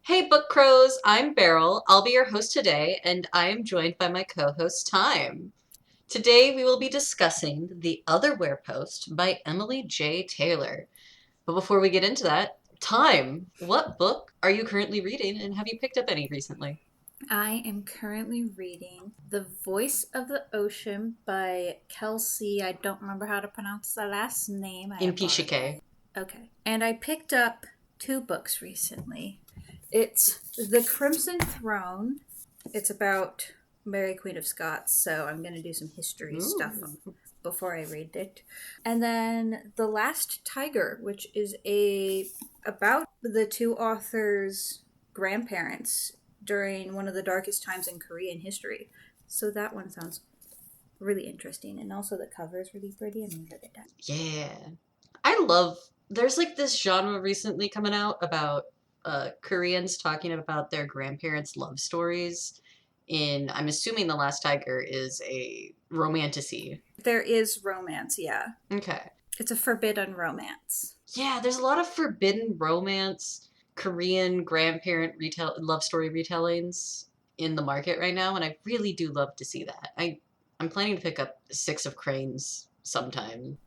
Hey, bookcrows, I'm Beryl. I'll be your host today, and I am joined by my co-host, Thyme. Today we will be discussing The Otherwhere Post by Emily J. Taylor. But before we get into that, Thyme, what book are you currently reading, and have you picked up any recently? I am currently reading The Voice of the Ocean by Kelsey. I don't remember how to pronounce the last name. I apologize. Impishike. Okay. And I picked up two books recently. It's The Crimson Throne. It's about Mary Queen of Scots, so I'm going to do some history stuff Ooh. before I read it. And then The Last Tiger, which is about the two authors' grandparents during one of the darkest times in Korean history. So that one sounds really interesting. And also the cover is really pretty. I'm going to get it done. Yeah. There's like this genre recently coming out about Koreans talking about their grandparents' love stories. I'm assuming The Last Tiger is a romantasy. There is romance, yeah. Okay. It's a forbidden romance. Yeah, there's a lot of forbidden romance, Korean grandparent love story retellings in the market right now, and I really do love to see that. I'm planning to pick up Six of Cranes sometime.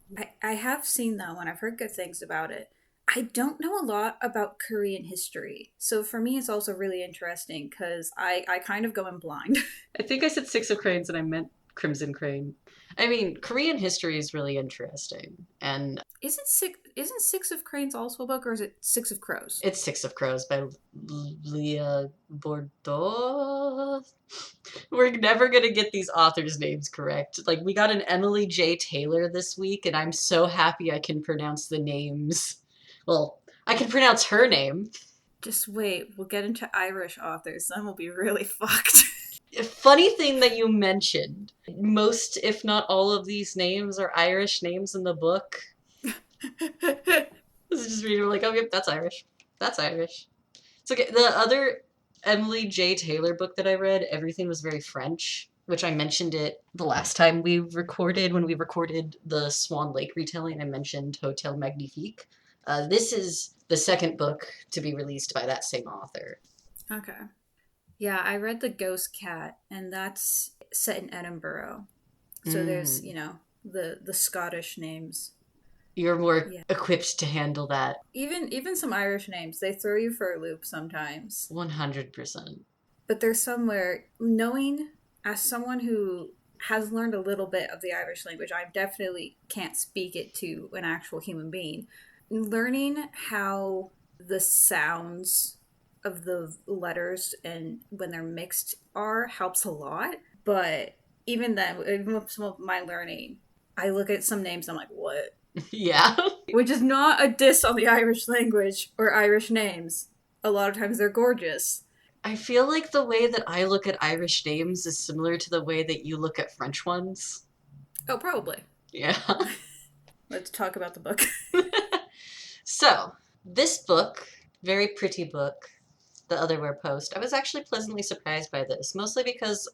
I have seen that one. I've heard good things about it. I don't know a lot about Korean history. So for me, it's also really interesting because I kind of go in blind. I think I said Six of Cranes and I meant Crimson Crane. I mean, Korean history is really interesting, and Isn't Six of Cranes also a book, or is it Six of Crows? it's Six of Crows by Leah Bordeaux. We're never gonna get these authors' names correct. Like, we got an Emily J. Taylor this week, and I'm so happy I can pronounce the names. Well, I can pronounce her name. Just wait, we'll get into Irish authors, then we'll be really fucked. Funny thing that you mentioned. Most, if not all of these names are Irish names in the book. This is just reading like, oh, yep, that's Irish. That's Irish. It's okay. The other Emily J. Taylor book that I read, everything was very French, which I mentioned it the last time we recorded, when we recorded the Swan Lake retelling. I mentioned Hotel Magnifique. This is the second book to be released by that same author. Okay. Yeah, I read The Ghost Cat, and that's set in Edinburgh. So there's, Mm. the Scottish names. You're more Yeah. equipped to handle that. Even some Irish names, they throw you for a loop sometimes. 100%. But there's somewhere knowing as someone who has learned a little bit of the Irish language, I definitely can't speak it to an actual human being. Learning how the sounds of the letters and when they're mixed are helps a lot. But even then, even with some of my learning, I look at some names and I'm like, what? Yeah. Which is not a diss on the Irish language or Irish names. A lot of times they're gorgeous. I feel like the way that I look at Irish names is similar to the way that you look at French ones. Oh, probably. Yeah. Let's talk about the book. So, this book, very pretty book, The Otherwhere Post, I was actually pleasantly surprised by this, mostly because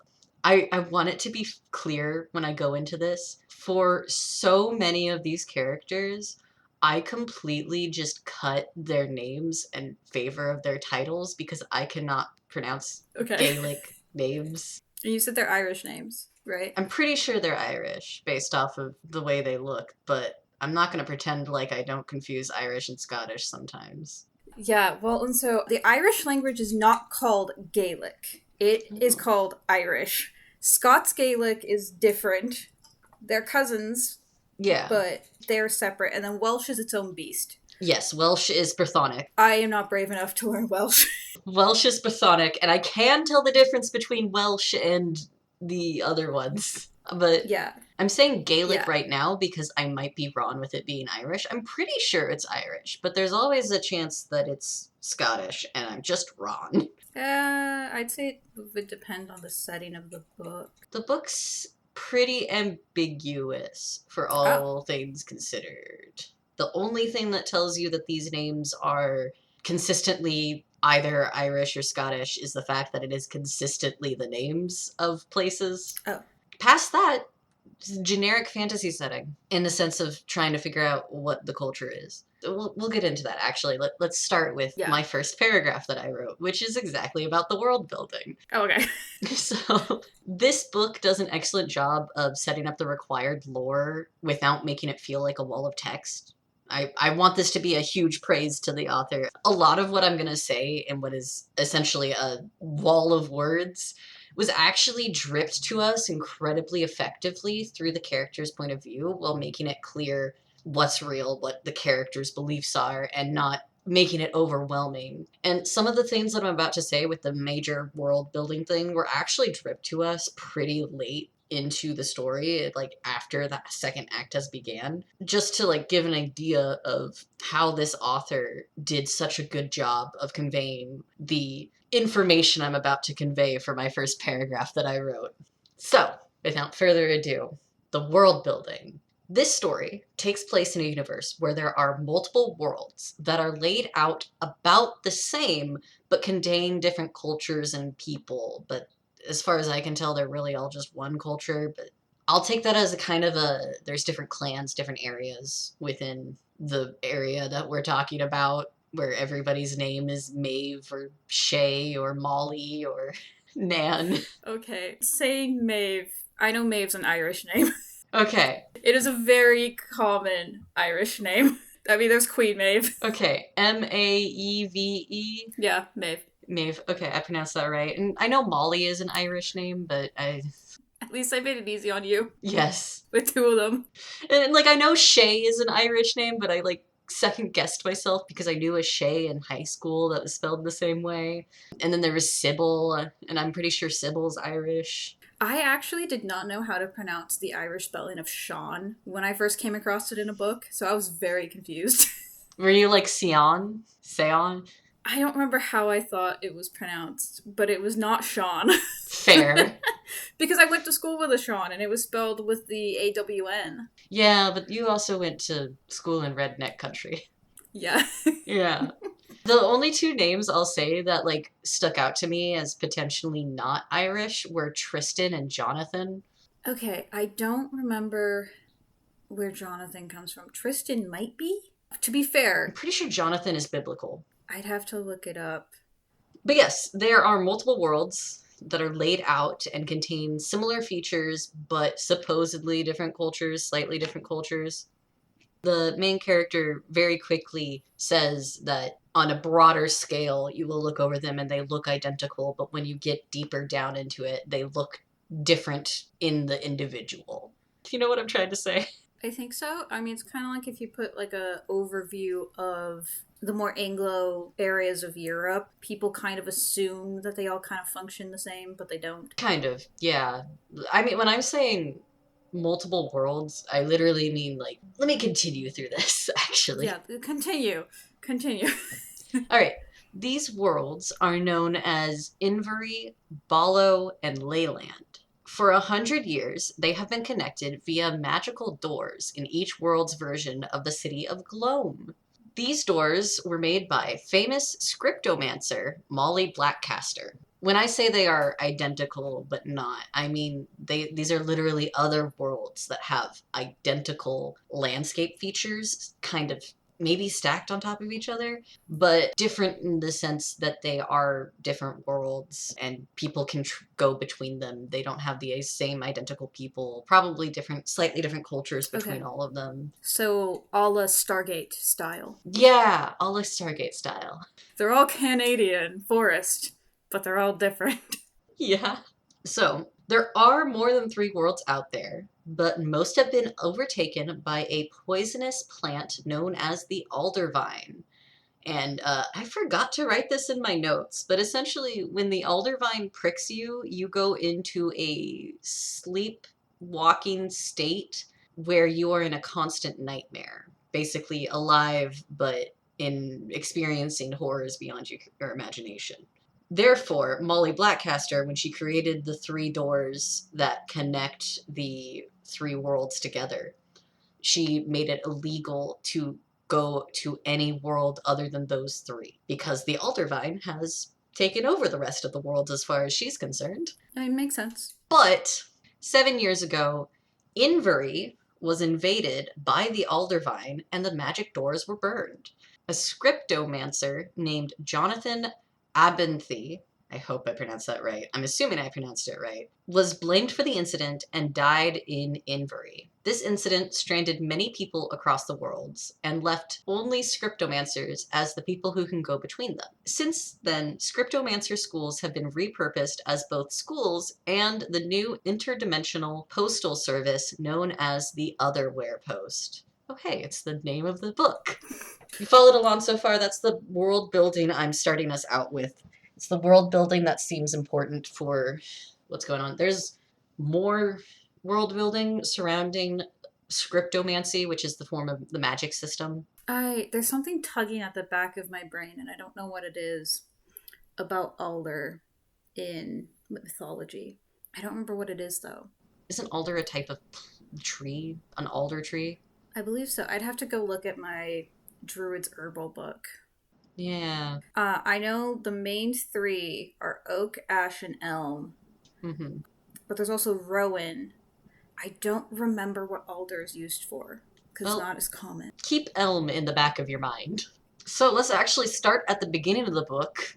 I want it to be clear when I go into this. For so many of these characters, I completely just cut their names in favor of their titles because I cannot pronounce Okay. Gaelic names. You said they're Irish names, right? I'm pretty sure they're Irish based off of the way they look, but I'm not going to pretend like I don't confuse Irish and Scottish sometimes. Yeah, well, and so the Irish language is not called Gaelic. It is Oh. called Irish. Scots Gaelic is different. They're cousins, Yeah. but they're separate. And then Welsh is its own beast. Yes, Welsh is Brythonic. I am not brave enough to learn Welsh. Welsh is Brythonic, and I can tell the difference between Welsh and the other ones. But Yeah, I'm saying Gaelic yeah. right now because I might be wrong with it being Irish. I'm pretty sure it's Irish, but there's always a chance that it's Scottish, and I'm just wrong. I'd say it would depend on the setting of the book. The book's pretty ambiguous for Oh, all things considered. The only thing that tells you that these names are consistently either Irish or Scottish is the fact that it is consistently the names of places. oh. Past that, generic fantasy setting in the sense of trying to figure out what the culture is. We'll get into that, actually. Let's start with Yeah. my first paragraph that I wrote, which is exactly about the world building. Okay. So, this book does an excellent job of setting up the required lore without making it feel like a wall of text. I want this to be a huge praise to the author. A lot of what I'm going to say in what is essentially a wall of words was actually dripped to us incredibly effectively through the character's point of view while making it clear what's real, what the character's beliefs are, and not making it overwhelming. And some of the things that I'm about to say with the major world building thing were actually dripped to us pretty late into the story, like after that second act has began, just to like give an idea of how this author did such a good job of conveying the information I'm about to convey for my first paragraph that I wrote. So, without further ado, the world building. This story takes place in a universe where there are multiple worlds that are laid out about the same, but contain different cultures and people. But as far as I can tell, they're really all just one culture. But I'll take that as a kind of there's different clans, different areas within the area that we're talking about, where everybody's name is Maeve or Shay or Molly or Nan. Okay. Saying Maeve. I know Maeve's an Irish name. Okay. It is a very common Irish name. I mean, there's Queen Maeve. Okay. Maeve. Yeah, Maeve. Maeve. Okay, I pronounced that right. And I know Molly is an Irish name, but At least I made it easy on you yes. with two of them. And like I know Shay is an Irish name, but I like second guessed myself because I knew a Shay in high school that was spelled the same way. And then there was Sybil, and I'm pretty sure Sybil's Irish. I actually did not know how to pronounce the Irish spelling of Sean when I first came across it in a book, so I was very confused. Were you like Sion? Seon? I don't remember how I thought it was pronounced, but it was not Sean. Fair. Because I went to school with a Sean, and it was spelled with the AWN. Yeah, but you also went to school in redneck country. Yeah. Yeah. The only two names I'll say that like stuck out to me as potentially not Irish were Tristan and Jonathan. Okay, I don't remember where Jonathan comes from. Tristan might be. To be I'm fair, pretty sure Jonathan is biblical. I'd have to look it up. But yes, there are multiple worlds that are laid out and contain similar features, but supposedly different cultures, slightly different cultures. The main character very quickly says that on a broader scale, you will look over them and they look identical, but when you get deeper down into it, they look different in the individual. Do you know what I'm trying to say? I think so. I mean, it's kind of like if you put like a overview of the more Anglo areas of Europe, people kind of assume that they all kind of function the same, but they don't. Kind of, yeah. I mean, when I'm saying multiple worlds, I literally mean like, let me continue through this, actually. Yeah, continue. Continue. All right. These worlds are known as Invery, Ballo, and Leyland. For 100 years, they have been connected via magical doors in each world's version of the city of Glome. These doors were made by famous scriptomancer Molly Blackcaster. When I say they are identical but not, I mean these are literally other worlds that have identical landscape features, kind of maybe stacked on top of each other, but different in the sense that they are different worlds and people can go between them. They don't have the same identical people, probably different, slightly different cultures between all of them. So, a la Stargate style. Yeah, all like Stargate style. They're all Canadian, forest, but they're all different. Yeah. So, there are more than 3 worlds out there, but most have been overtaken by a poisonous plant known as the aldervine. And I forgot to write this in my notes, but essentially, when the aldervine pricks you, you go into a sleepwalking state where you are in a constant nightmare. Basically, alive, but in experiencing horrors beyond your imagination. Therefore, Molly Blackcaster, when she created the 3 doors that connect the 3 worlds together, she made it illegal to go to any world other than those 3 because the Aldervine has taken over the rest of the world as far as she's concerned. I mean, makes sense. But 7 years ago, Invery was invaded by the Aldervine and the magic doors were burned. A scriptomancer named Jonathan Abinthy, I hope I pronounced that right, I'm assuming I pronounced it right, was blamed for the incident and died in Invery. This incident stranded many people across the worlds and left only scriptomancers as the people who can go between them. Since then, scriptomancer schools have been repurposed as both schools and the new interdimensional postal service known as the Otherwhere Post. Oh hey, it's the name of the book. You followed along so far, that's the world building I'm starting us out with. It's the world building that seems important for what's going on. There's more world building surrounding scriptomancy, which is the form of the magic system. There's something tugging at the back of my brain, and I don't know what it is about Alder in mythology. I don't remember what it is, though. Isn't alder a type of tree? An alder tree? I believe so. I'd have to go look at my Druid's Herbal book. Yeah. I know the main three are oak, ash, and elm. Mm-hmm. But there's also rowan. I don't remember what alder is used for, because it's not as common. Keep elm in the back of your mind. So let's actually start at the beginning of the book,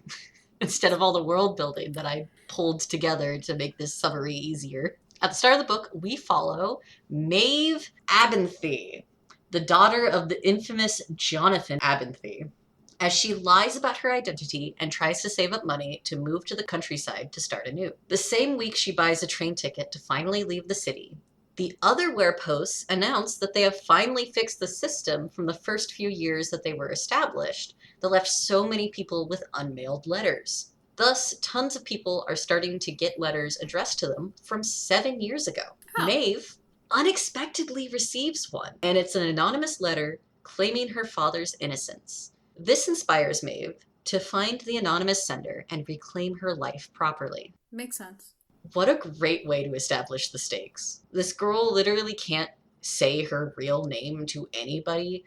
instead of all the world building that I pulled together to make this summary easier. At the start of the book, we follow Maeve Abinthy, the daughter of the infamous Jonathan Abinthy, as she lies about her identity and tries to save up money to move to the countryside to start anew. The same week she buys a train ticket to finally leave the city, the Otherwhere posts announce that they have finally fixed the system from the first few years that they were established that left so many people with unmailed letters. Thus, tons of people are starting to get letters addressed to them from 7 years ago. Oh. Maeve unexpectedly receives one, and it's an anonymous letter claiming her father's innocence. This inspires Maeve to find the anonymous sender and reclaim her life properly. Makes sense. What a great way to establish the stakes. This girl literally can't say her real name to anybody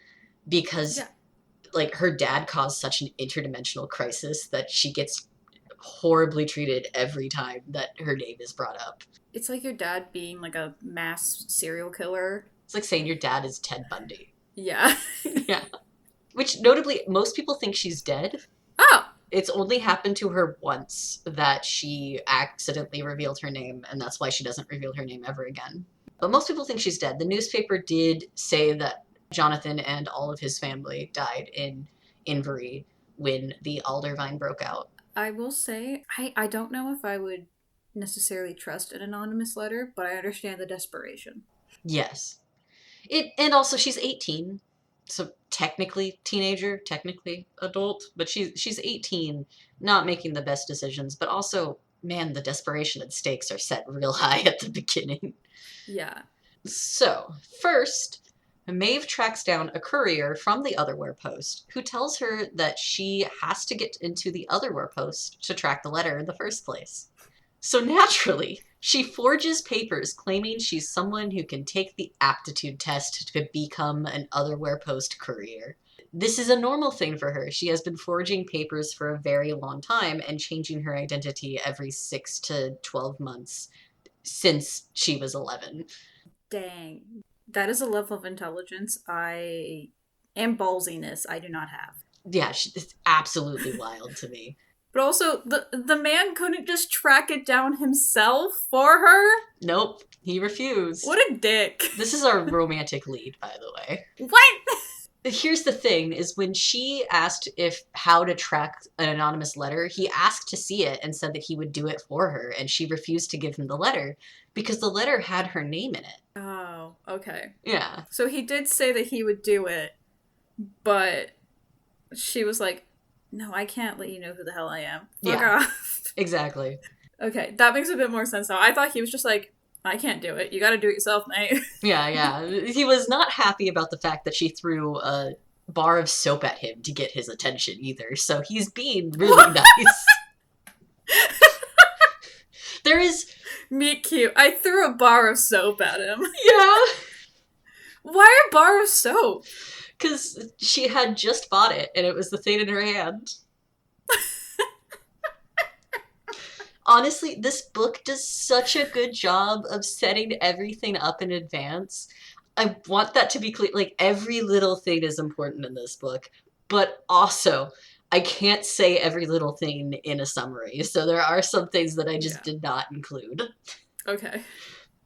because like her dad caused such an interdimensional crisis that she gets horribly treated every time that her name is brought up. It's like your dad being like a mass serial killer. It's like saying your dad is Ted Bundy. Yeah. Yeah. Which, notably, most people think she's dead. Oh! It's only happened to her once that she accidentally revealed her name, and that's why she doesn't reveal her name ever again. But most people think she's dead. The newspaper did say that Jonathan and all of his family died in Invery when the Aldervine broke out. I will say, I don't know if I would necessarily trust an anonymous letter, but I understand the desperation. Yes. And also, she's 18. So technically teenager, technically adult, but she's 18, not making the best decisions, but also, man, the desperation and stakes are set real high at the beginning. Yeah. So, first, Maeve tracks down a courier from the Otherwhere post who tells her that she has to get into the Otherwhere post to track the letter in the first place. So naturally, she forges papers claiming she's someone who can take the aptitude test to become an Otherwhere post courier. This is a normal thing for her. She has been forging papers for a very long time and changing her identity every 6 to 12 months since she was 11. Dang. That is a level of intelligence and ballsiness I do not have. Yeah, it's absolutely wild to me. But also, the man couldn't just track it down himself for her? Nope, he refused. What a dick. This is our romantic lead, by the way. What? Here's the thing, is when she asked how to track an anonymous letter, he asked to see it and said that he would do it for her, and she refused to give him the letter because the letter had her name in it. Oh, okay. Yeah. So he did say that he would do it, but she was like, no, I can't let you know who the hell I am. Fuck off. Exactly. Okay, that makes a bit more sense now. I thought he was just like, I can't do it. You gotta do it yourself, mate. Yeah. He was not happy about the fact that she threw a bar of soap at him to get his attention either, so he's being really nice. There is... Meet cute. I threw a bar of soap at him. Yeah. Why a bar of soap? Because she had just bought it, and it was the thing in her hand. Honestly, this book does such a good job of setting everything up in advance. I want that to be clear. Like, every little thing is important in this book, but also, I can't say every little thing in a summary. So there are some things that I just Yeah. did not include. Okay.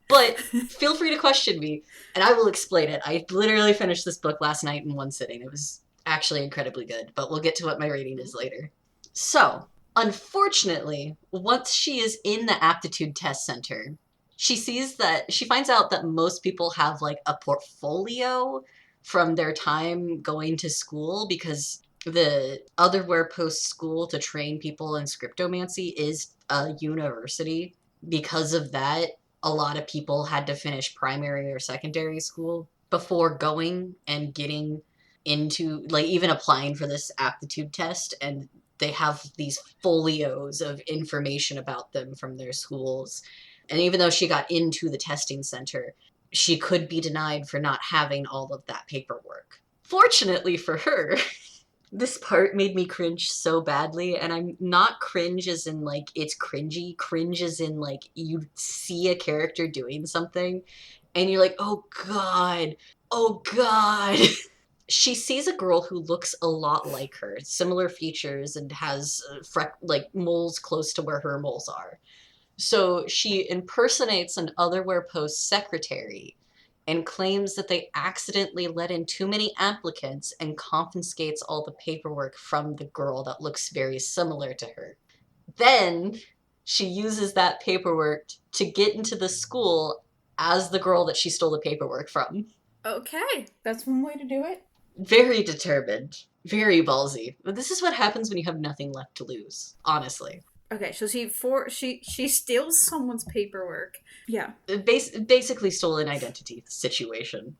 But feel free to question me, and I will explain it. I literally finished this book last night in one sitting. It was actually incredibly good, but we'll get to what my rating is later. So, unfortunately, once she is in the aptitude test center, she finds out that most people have like a portfolio from their time going to school, because the Otherwhere post school to train people in scriptomancy is a university. Because of that, a lot of people had to finish primary or secondary school before going and getting into, like, even applying for this aptitude test. And they have these folios of information about them from their schools. And even though she got into the testing center, she could be denied for not having all of that paperwork. Fortunately for her, this part made me cringe so badly, and I'm not cringe as in like it's cringy. Cringe as in like you see a character doing something and you're like, oh god, oh god. She sees a girl who looks a lot like her, similar features, and has like moles close to where her moles are. So she impersonates an Otherwhere Post secretary and claims that they accidentally let in too many applicants and confiscates all the paperwork from the girl that looks very similar to her. Then she uses that paperwork to get into the school as the girl that she stole the paperwork from. Okay. That's one way to do it. Very determined, very ballsy. But this is what happens when you have nothing left to lose, honestly. Okay, so she steals someone's paperwork. Yeah. Basically stolen identity situation.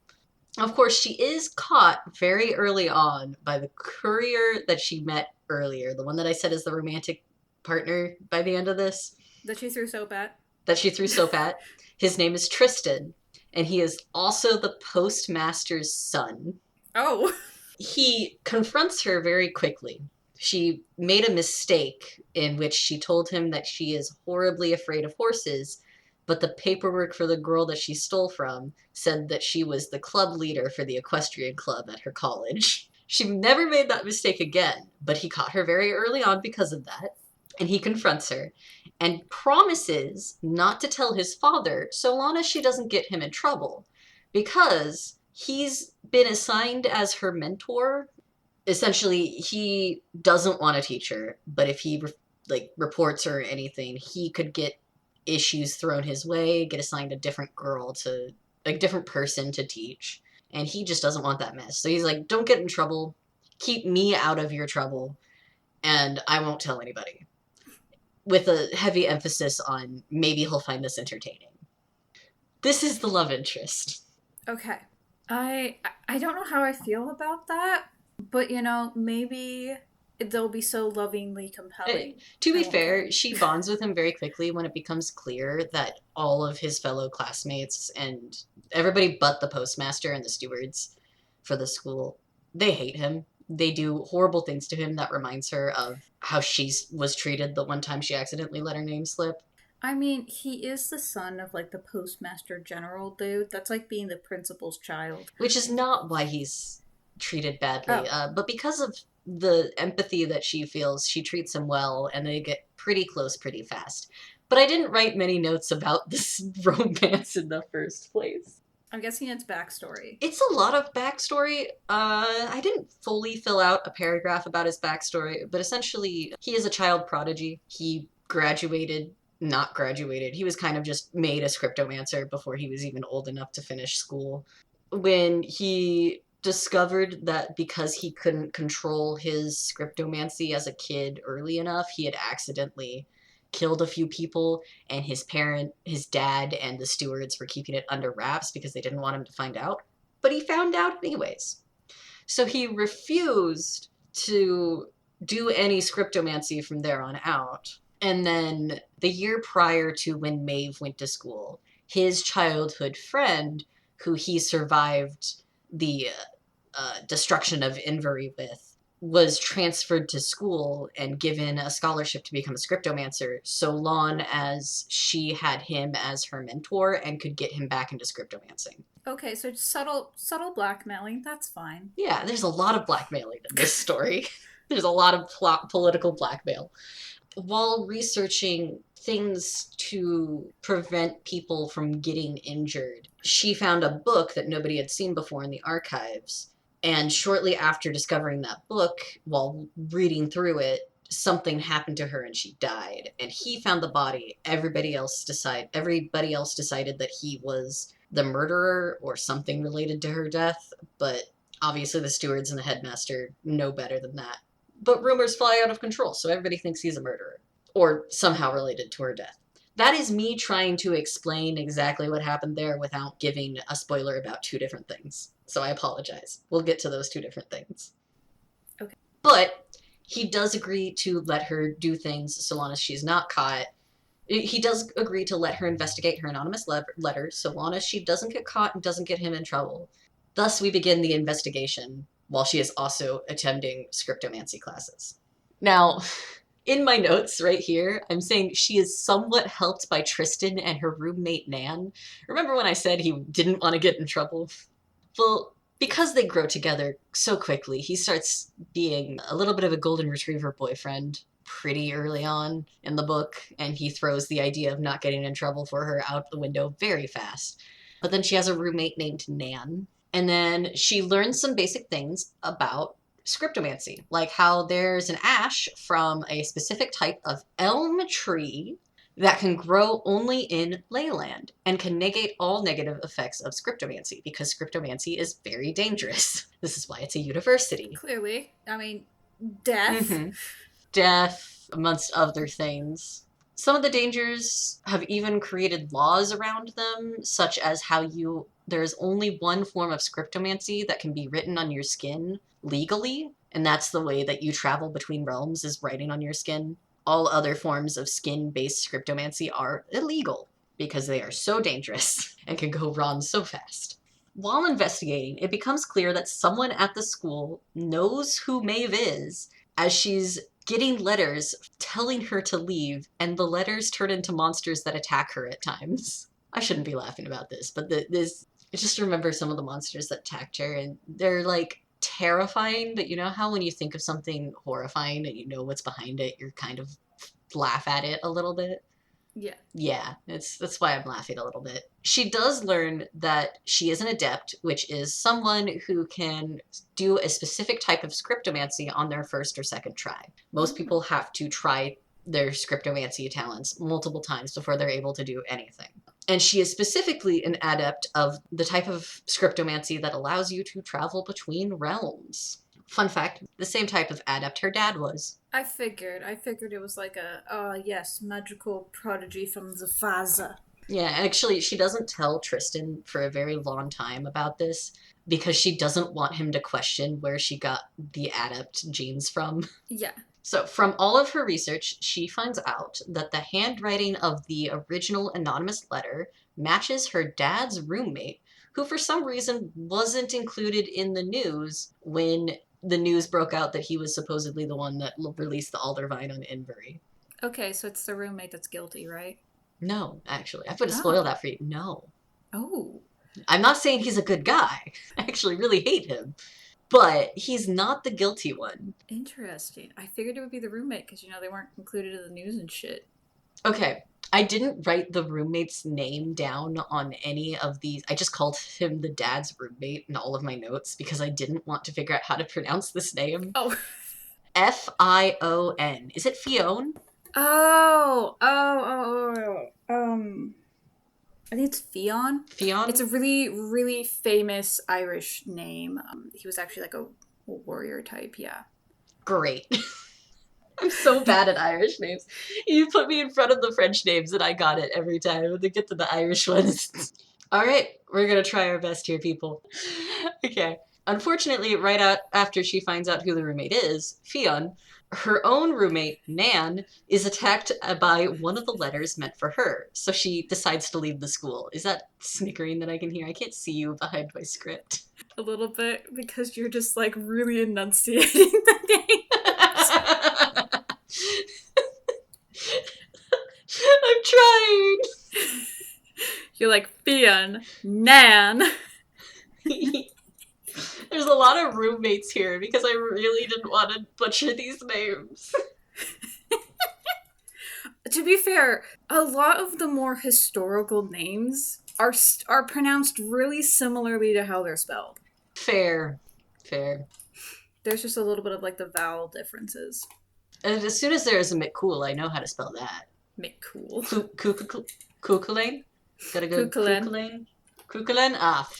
Of course, she is caught very early on by the courier that she met earlier, the one that I said is the romantic partner by the end of this, That she threw soap at. that she threw soap at. His name is Tristan, and he is also the postmaster's son. Oh. He confronts her very quickly. She made a mistake in which she told him that she is horribly afraid of horses, but the paperwork for the girl that she stole from said that she was the club leader for the equestrian club at her college. She never made that mistake again, but he caught her very early on because of that, and he confronts her and promises not to tell his father so long as she doesn't get him in trouble, because he's been assigned as her mentor. Essentially, he doesn't want to teach her, but if he reports or anything, he could get issues thrown his way, get assigned a different girl to a different person to teach, and he just doesn't want that mess. So he's like, don't get in trouble, keep me out of your trouble, and I won't tell anybody, with a heavy emphasis on maybe he'll find this entertaining. This is the love interest. Okay. I don't know how I feel about that, but maybe they'll be so lovingly compelling. To be fair, she bonds with him very quickly when it becomes clear that all of his fellow classmates and everybody but the postmaster and the stewards for the school, they hate him. They do horrible things to him that reminds her of how she was treated the one time she accidentally let her name slip. I mean, he is the son of like the postmaster general dude. That's like being the principal's child. Which is not why he's treated badly, but because of the empathy that she feels, she treats him well, and they get pretty close pretty fast. But I didn't write many notes about this romance in the first place. I'm guessing it's backstory. It's a lot of backstory. I didn't fully fill out a paragraph about his backstory, but essentially, he is a child prodigy. He not graduated. He was kind of just made a scriptomancer before he was even old enough to finish school. When he discovered that because he couldn't control his scriptomancy as a kid early enough, he had accidentally killed a few people, and his dad, and the stewards were keeping it under wraps because they didn't want him to find out. But he found out anyways. So he refused to do any scriptomancy from there on out. And then the year prior to when Maeve went to school, his childhood friend, who he survived the destruction of Invery with, was transferred to school and given a scholarship to become a scriptomancer so long as she had him as her mentor and could get him back into scriptomancing. Okay, so subtle blackmailing. That's fine. Yeah, there's a lot of blackmailing in this story. There's a lot of political blackmail. While researching things to prevent people from getting injured, she found a book that nobody had seen before in the archives. And shortly after discovering that book, while reading through it, something happened to her and she died. And he found the body. Everybody else decided that he was the murderer or something related to her death. But obviously the stewards and the headmaster know better than that. But rumors fly out of control, so everybody thinks he's a murderer or somehow related to her death. That is me trying to explain exactly what happened there without giving a spoiler about two different things. So I apologize. We'll get to those two different things. Okay. But he does agree to let her do things so long as she's not caught. He does agree to let her investigate her anonymous letters so long as she doesn't get caught and doesn't get him in trouble. Thus, we begin the investigation while she is also attending scriptomancy classes. Now, in my notes right here, I'm saying she is somewhat helped by Tristan and her roommate Nan. Remember when I said he didn't want to get in trouble? Well, because they grow together so quickly, he starts being a little bit of a golden retriever boyfriend pretty early on in the book, and he throws the idea of not getting in trouble for her out the window very fast. But then she has a roommate named Nan, and then she learns some basic things about scriptomancy, like how there's an ash from a specific type of elm tree that can grow only in Leyland and can negate all negative effects of scriptomancy, because scriptomancy is very dangerous. This is why it's a university. Clearly. I mean, death. Mm-hmm. Death, amongst other things. Some of the dangers have even created laws around them, such as how there's only one form of scriptomancy that can be written on your skin legally, and that's the way that you travel between realms, is writing on your skin. All other forms of skin-based scriptomancy are illegal because they are so dangerous and can go wrong so fast. While investigating, it becomes clear that someone at the school knows who Maeve is, as she's getting letters telling her to leave, and the letters turn into monsters that attack her at times. I shouldn't be laughing about this, but I just remember some of the monsters that attacked her, and they're like terrifying, but you know how when you think of something horrifying and you know what's behind it, you're kind of laugh at it a little bit? Yeah. Yeah, that's why I'm laughing a little bit. She does learn that she is an adept, which is someone who can do a specific type of scriptomancy on their first or second try. Most people have to try their scriptomancy talents multiple times before they're able to do anything. And she is specifically an adept of the type of scriptomancy that allows you to travel between realms. Fun fact, the same type of adept her dad was. I figured it was like yes, magical prodigy from the Faza. Yeah, actually, she doesn't tell Tristan for a very long time about this because she doesn't want him to question where she got the adept genes from. Yeah. So from all of her research, she finds out that the handwriting of the original anonymous letter matches her dad's roommate, who for some reason wasn't included in the news when the news broke out that he was supposedly the one that released the Aldervine on Invery. Okay, so it's the roommate that's guilty, right? No, actually. I put a spoil that for you. No. Oh. I'm not saying he's a good guy. I actually really hate him. But he's not the guilty one. Interesting. I figured it would be the roommate because, they weren't included in the news and shit. Okay. I didn't write the roommate's name down on any of these. I just called him the dad's roommate in all of my notes because I didn't want to figure out how to pronounce this name. Oh. Fion. Is it Fionn? I think it's Fionn. Fionn? It's a really, really famous Irish name. He was actually like a warrior type, yeah. Great. I'm so bad at Irish names. You put me in front of the French names and I got it every time. When they get to the Irish ones. All right, we're going to try our best here, people. Okay. Unfortunately, right after she finds out who the roommate is, Fionn, her own roommate, Nan, is attacked by one of the letters meant for her. So she decides to leave the school. Is that snickering that I can hear? I can't see you behind my script. a little bit because you're just like really enunciating the names. I'm trying. You're like Fionn, Nan. There's a lot of roommates here because I really didn't want to butcher these names. To be fair, a lot of the more historical names are pronounced really similarly to how they're spelled. Fair. There's just a little bit of like the vowel differences. And as soon as there is a McCool, I know how to spell that. McCool. Kukulane? Gotta go Kukulane. Kukulane? Ah.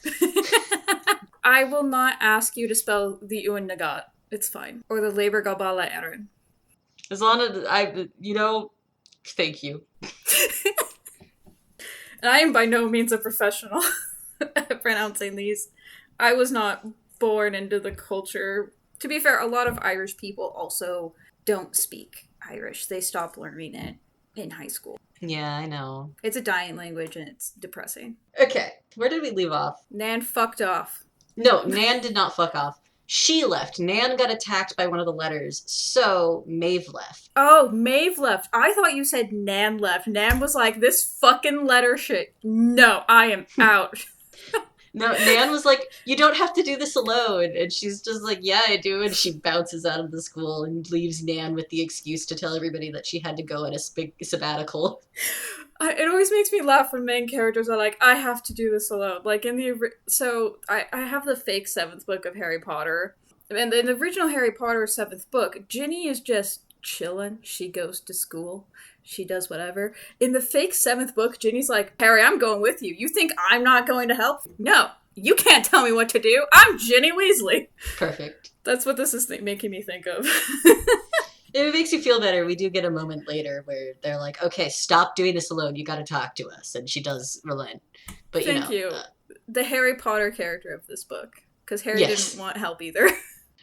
I will not ask you to spell the Uan Nagat. It's fine. Or the Labor Gabala Erin. As long as thank you. And I am by no means a professional at pronouncing these. I was not born into the culture. To be fair, a lot of Irish people also don't speak Irish. They stop learning it in high school. Yeah, I know. It's a dying language and it's depressing. Okay, where did we leave off? Nan fucked off. No, Nan did not fuck off. She left. Nan got attacked by one of the letters, so Maeve left. Oh, Maeve left. I thought you said Nan left. Nan was like, this fucking letter shit. No, I am out. No, Nan was like, you don't have to do this alone. And she's just like, yeah, I do. And she bounces out of the school and leaves Nan with the excuse to tell everybody that she had to go on a sabbatical. It always makes me laugh when main characters are like, I have to do this alone. Like in the... So, I have the fake 7th book of Harry Potter. And in the original Harry Potter 7th book, Ginny is just chilling. She goes to school. She does whatever. In the fake 7th book, Ginny's like, Harry, I'm going with you. You think I'm not going to help? No, you can't tell me what to do. I'm Ginny Weasley. Perfect. That's what this is making me think of. If it makes you feel better, we do get a moment later where they're like, okay, stop doing this alone. You got to talk to us. And she does relent. But Thank you. The Harry Potter character of this book. Because Harry didn't want help either.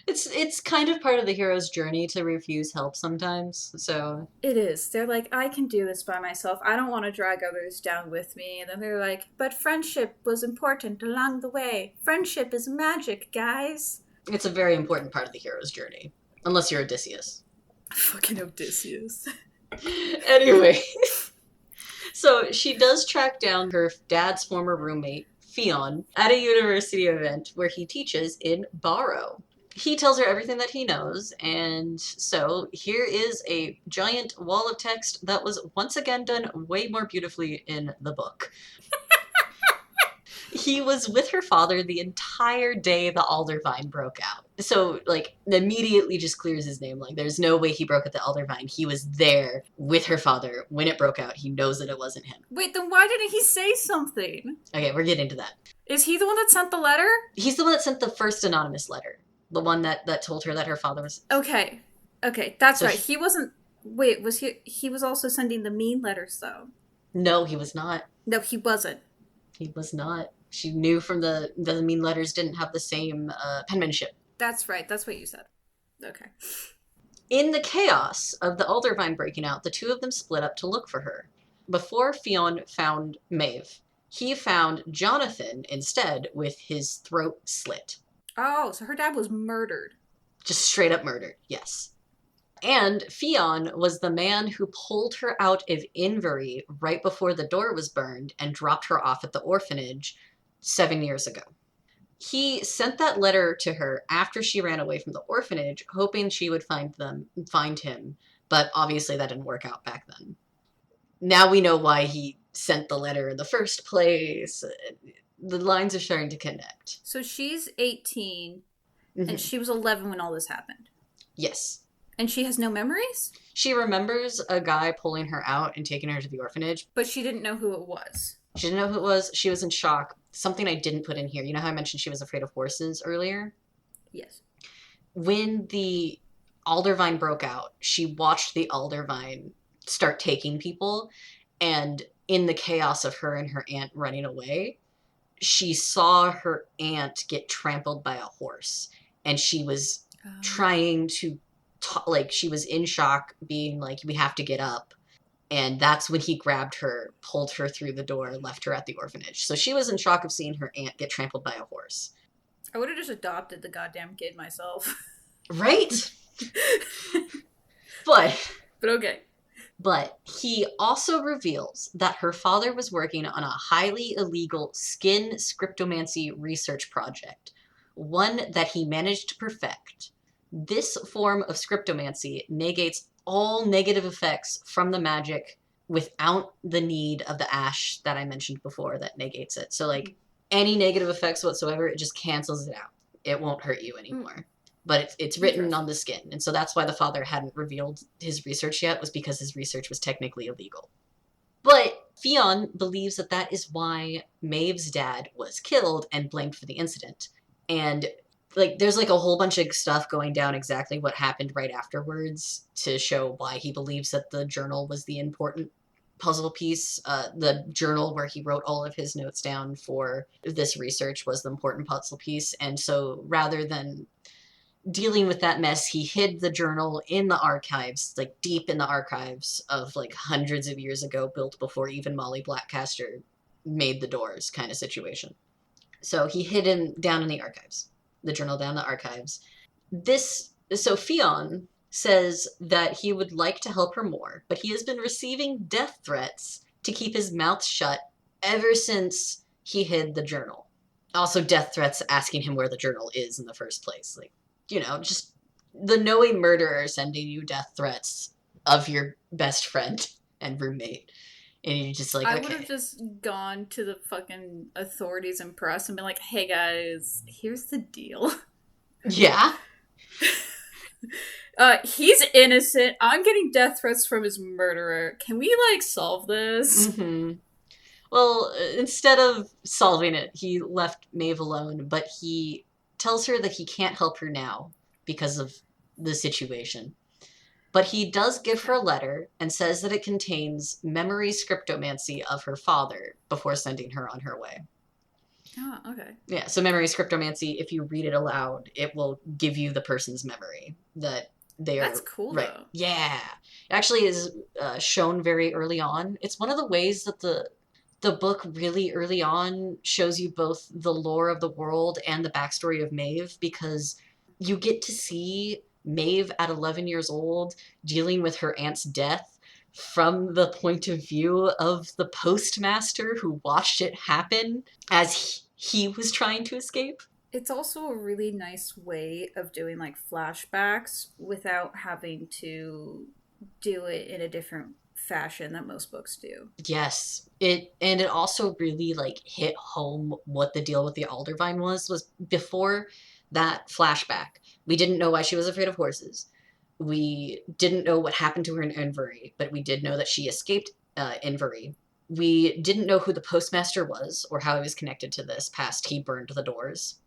It's kind of part of the hero's journey to refuse help sometimes, so... It is. They're like, I can do this by myself. I don't want to drag others down with me. And then they're like, but friendship was important along the way. Friendship is magic, guys. It's a very important part of the hero's journey. Unless you're Odysseus. Fucking Odysseus. Anyway. So she does track down her dad's former roommate, Fionn, at a university event where he teaches in Barrow. He tells her everything that he knows, and so here is a giant wall of text that was once again done way more beautifully in the book. He was with her father the entire day the Aldervine broke out. So, like, immediately just clears his name. Like, there's no way he broke at the Aldervine. He was there with her father when it broke out. He knows that it wasn't him. Wait, then why didn't he say something? Okay, we're getting to that. Is he the one that sent the letter? He's the one that sent the first anonymous letter. The one that told her that her father was... Okay, that's so right. He wasn't... Wait, was he... He was also sending the mean letters, though. No, he was not. No, he wasn't. He was not. She knew from the mean letters didn't have the same penmanship. That's right. That's what you said. Okay. In the chaos of the Aldervine breaking out, the two of them split up to look for her. Before Fionn found Maeve, he found Jonathan instead with his throat slit. Oh, so her dad was murdered. Just straight up murdered, yes. And Fionn was the man who pulled her out of Invery right before the door was burned and dropped her off at the orphanage 7 years ago. He sent that letter to her after she ran away from the orphanage, hoping she would find him, but obviously that didn't work out back then. Now we know why he sent the letter in the first place. The lines are starting to connect. So she's 18, and she was 11 when all this happened. Yes. And she has no memories? She remembers a guy pulling her out and taking her to the orphanage. But she didn't know who it was. She didn't know who it was. She was in shock. Something I didn't put in here. You know how I mentioned she was afraid of horses earlier? Yes. When the Aldervine broke out, she watched the Aldervine start taking people. And in the chaos of her and her aunt running away, she saw her aunt get trampled by a horse. And she was trying to, she was in shock, being like, we have to get up. And that's when he grabbed her, pulled her through the door, left her at the orphanage. So she was in shock of seeing her aunt get trampled by a horse. I would have just adopted the goddamn kid myself. Right? But But okay. But he also reveals that her father was working on a highly illegal skin scriptomancy research project, one that he managed to perfect. This form of scriptomancy negates all negative effects from the magic without the need of the ash that I mentioned before that negates it. So, like, any negative effects whatsoever, it just cancels it out. It won't hurt you anymore. But it's written on the skin, and so that's why the father hadn't revealed his research yet, was because his research was technically illegal. But Fionn believes that that is why Maeve's dad was killed and blamed for the incident. And like there's like a whole bunch of stuff going down exactly what happened right afterwards to show why he believes that the journal was the important puzzle piece. The journal where he wrote all of his notes down for this research was the important puzzle piece. And so rather than dealing with that mess, he hid the journal in the archives, like deep in the archives of like hundreds of years ago, built before even Molly Blackcaster made the doors kind of situation. So he hid him down in the archives, the journal down the archives. So Fionn says that he would like to help her more, but he has been receiving death threats to keep his mouth shut ever since he hid the journal. Also death threats asking him where the journal is in the first place. Like, just the knowing murderer sending you death threats of your best friend and roommate. And you're just like, I okay. would have just gone to the fucking authorities and press and been like, hey guys, here's the deal. Yeah? He's innocent. I'm getting death threats from his murderer. Can we, solve this? Mm-hmm. Well, instead of solving it, he left Maeve alone, but he tells her that he can't help her now because of the situation. But he does give her a letter and says that it contains memory scriptomancy of her father before sending her on her way. Oh, okay. Yeah, so memory scriptomancy, if you read it aloud, it will give you the person's memory that they are. That's cool, right. though. Yeah. It actually is shown very early on. It's one of the ways that the book really early on shows you both the lore of the world and the backstory of Maeve, because you get to see Maeve at 11 years old dealing with her aunt's death from the point of view of the postmaster who watched it happen as he was trying to escape. It's also a really nice way of doing flashbacks without having to do it in a different fashion that most books do. Yes. It also really hit home what the deal with the Aldervine was before that flashback. We didn't know why she was afraid of horses. We didn't know what happened to her in Inverie, but we did know that she escaped Inverie. We didn't know who the postmaster was or how he was connected to this past he burned the doors.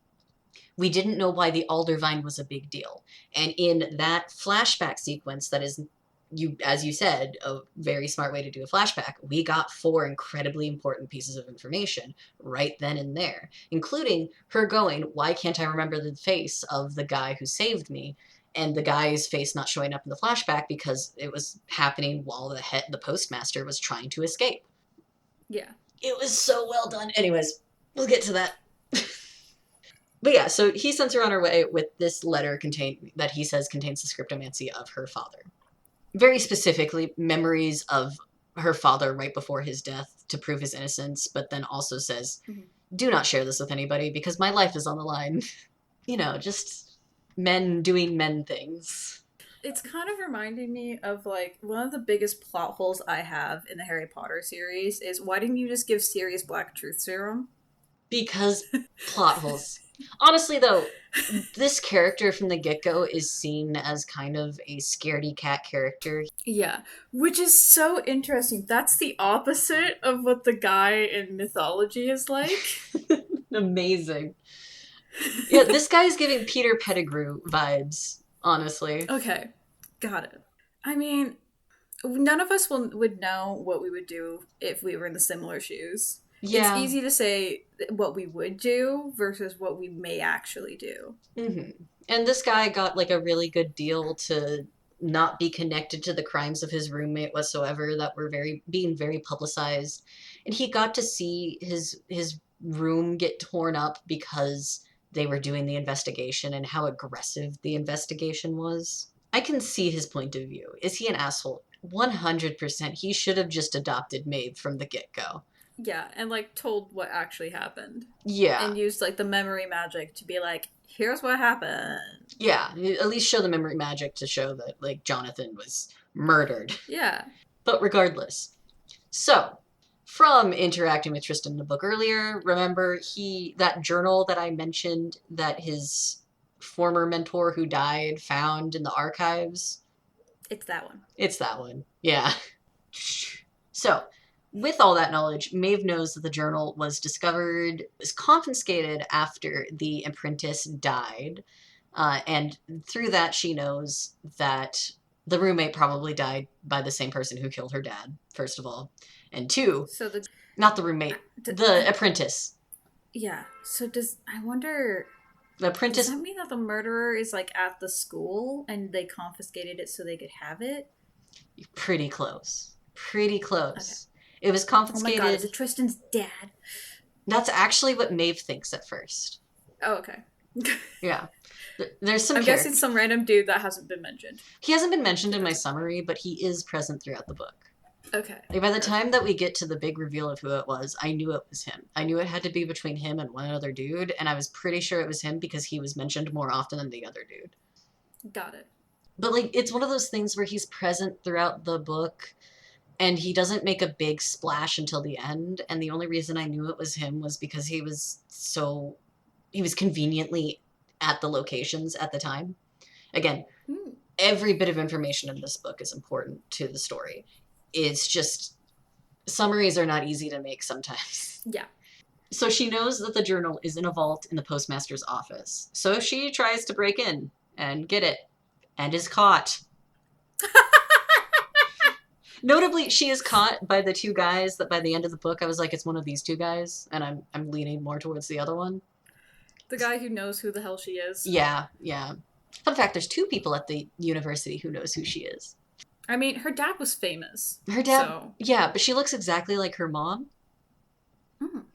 We didn't know why the Aldervine was a big deal. And in that flashback sequence that is, as you said, a very smart way to do a flashback, we got 4 incredibly important pieces of information right then and there, including her going, why can't I remember the face of the guy who saved me? And the guy's face not showing up in the flashback because it was happening while the postmaster was trying to escape. Yeah. It was so well done. Anyways, we'll get to that. But yeah, so he sends her on her way with this letter that he says contains the scriptomancy of her father. Very specifically, memories of her father right before his death to prove his innocence, but then also says, do not share this with anybody because my life is on the line. Just men doing men things. It's kind of reminding me of one of the biggest plot holes I have in the Harry Potter series is, why didn't you just give Sirius Black Truth Serum? Because plot holes. Honestly, though, this character from the get-go is seen as kind of a scaredy cat character. Yeah, which is so interesting. That's the opposite of what the guy in mythology is like. Amazing. Yeah, this guy is giving Peter Pettigrew vibes, honestly. Okay, got it. I mean, none of us would know what we would do if we were in the similar shoes. Yeah. It's easy to say what we would do versus what we may actually do. Mm-hmm. And this guy got a really good deal to not be connected to the crimes of his roommate whatsoever that were being very publicized. And he got to see his room get torn up because they were doing the investigation and how aggressive the investigation was. I can see his point of view. Is he an asshole? 100%. He should have just adopted Maeve from the get-go. Yeah, and like told what actually happened. Yeah. And used like the memory magic to be like, here's what happened. Yeah, at least show the memory magic to show that, like, Jonathan was murdered. Yeah. But regardless. So, from interacting with Tristan in the book earlier, remember that journal that I mentioned that his former mentor who died found in the archives? It's that one. It's that one. Yeah. So, with all that knowledge, Maeve knows that the journal was confiscated after the apprentice died. And through that, she knows that the roommate probably died by the same person who killed her dad, first of all. And two, not the roommate, the apprentice. Yeah. So I wonder... The apprentice... Does that mean that the murderer is like at the school and they confiscated it so they could have it? Pretty close. Pretty close. Okay. It was confiscated... Oh my god, is it Tristan's dad? That's actually what Maeve thinks at first. Oh, okay. Yeah. There's some... I'm guessing some random dude that hasn't been mentioned. He hasn't been mentioned in my summary, but he is present throughout the book. Okay. Like by the time that we get to the big reveal of who it was, I knew it was him. I knew it had to be between him and one other dude, and I was pretty sure it was him because he was mentioned more often than the other dude. Got it. But, like, it's one of those things where he's present throughout the book, and he doesn't make a big splash until the end, and the only reason I knew it was him was because he was conveniently at the locations at the time. Again, every bit of information in this book is important to the story. It's just, summaries are not easy to make sometimes. Yeah. So she knows that the journal is in a vault in the postmaster's office. So she tries to break in and get it, and is caught. Notably, she is caught by the two guys that by the end of the book, I was like, it's one of these two guys, and I'm leaning more towards the other one. The guy who knows who the hell she is. Yeah, yeah. Fun fact, there's two people at the university who knows who she is. I mean, her dad was famous. Her dad, yeah, but she looks exactly like her mom.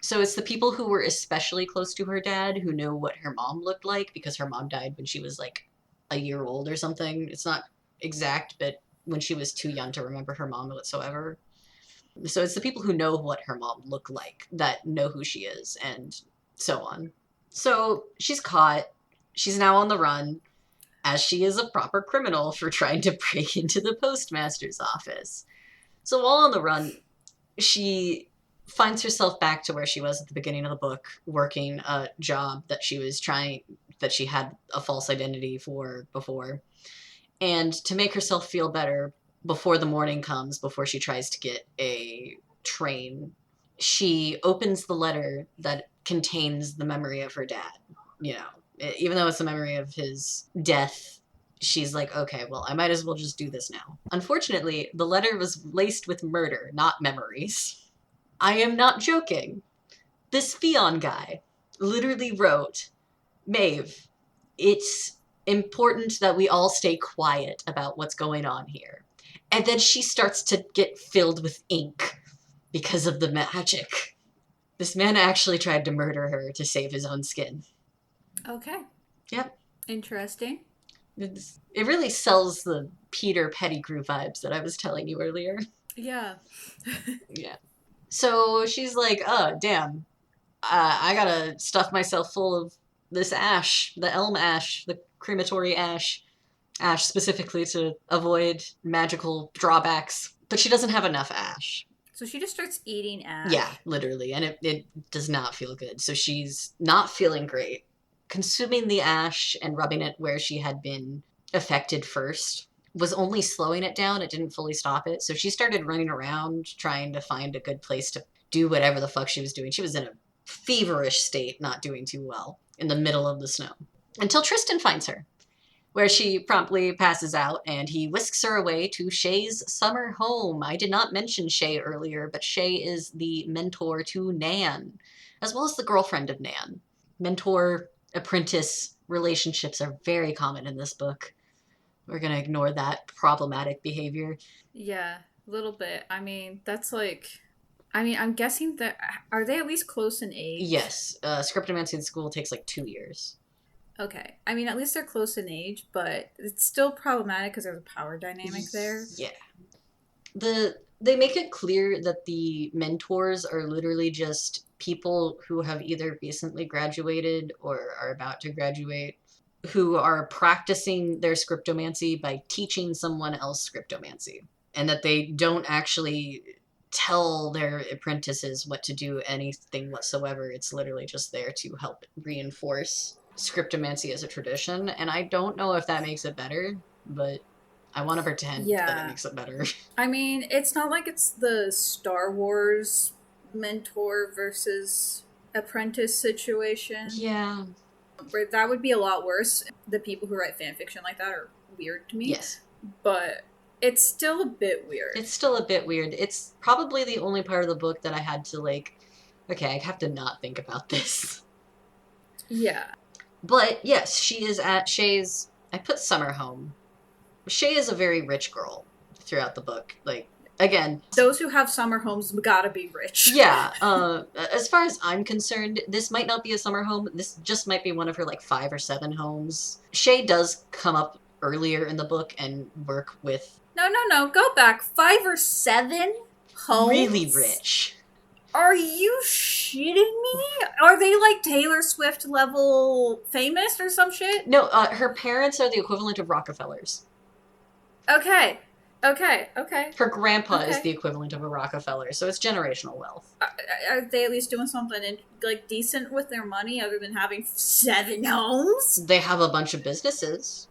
So it's the people who were especially close to her dad who know what her mom looked like because her mom died when she was like a year old or something. It's not exact, but when she was too young to remember her mom whatsoever. So it's the people who know what her mom looked like that know who she is and so on. So she's caught. She's now on the run, as she is a proper criminal for trying to break into the postmaster's office. So while on the run, she finds herself back to where she was at the beginning of the book, working a job that she had a false identity for before. And to make herself feel better before the morning comes, before she tries to get a train, she opens the letter that contains the memory of her dad. You know, even though it's the memory of his death, she's like, okay, well, I might as well just do this now. Unfortunately, the letter was laced with murder, not memories. I am not joking. This Fion guy literally wrote, Maeve, it's important that we all stay quiet about what's going on here. And then she starts to get filled with ink because of the magic. This man actually tried to murder her to save his own skin. Okay. Yep. Interesting. It really sells the Peter Pettigrew vibes that I was telling you earlier. Yeah. Yeah. So she's like, oh, damn. I gotta stuff myself full of this ash, the elm ash, the crematory ash specifically to avoid magical drawbacks. But she doesn't have enough ash. So she just starts eating ash. Yeah, literally. And it does not feel good. So she's not feeling great. Consuming the ash and rubbing it where she had been affected first was only slowing it down. It didn't fully stop it. So she started running around trying to find a good place to do whatever the fuck she was doing. She was in a feverish state, not doing too well, in the middle of the snow. Until Tristan finds her, where she promptly passes out, and he whisks her away to Shay's summer home. I did not mention Shay earlier, but Shay is the mentor to Nan, as well as the girlfriend of Nan. Mentor-apprentice relationships are very common in this book. We're going to ignore that problematic behavior. Yeah, a little bit. I mean, that's like I mean, I'm guessing that are they at least close in age? Yes, scriptomancy in school takes like 2 years. Okay. I mean, at least they're close in age, but it's still problematic because there's a power dynamic there. Yeah. They make it clear that the mentors are literally just people who have either recently graduated or are about to graduate, who are practicing their scriptomancy by teaching someone else scriptomancy, and that they don't actually tell their apprentices what to do anything whatsoever. It's literally just there to help reinforce scriptomancy as a tradition, and I don't know if that makes it better, but I want to pretend that it Yeah. makes it better. I mean, it's not like it's the Star Wars mentor versus apprentice situation. Yeah. Where that would be a lot worse. The people who write fan fiction like that are weird to me. Yes. But it's still a bit weird. It's still a bit weird. It's probably the only part of the book that I had to like, okay, I have to not think about this. Yeah. But yes, she is at Shay's, I put summer home. Shay is a very rich girl throughout the book. Like, again, those who have summer homes gotta be rich. Yeah. As far as I'm concerned, this might not be a summer home. This just might be one of her like 5 or 7 homes. Shay does come up earlier in the book and work with No. Go back 5 or 7 homes. really rich. Are you shitting me? Are they like Taylor Swift level famous or some shit? No, her parents are the equivalent of Rockefellers. Okay. Her grandpa is the equivalent of a Rockefeller, so it's generational wealth. Are they at least doing something like decent with their money other than having 7 homes? They have a bunch of businesses.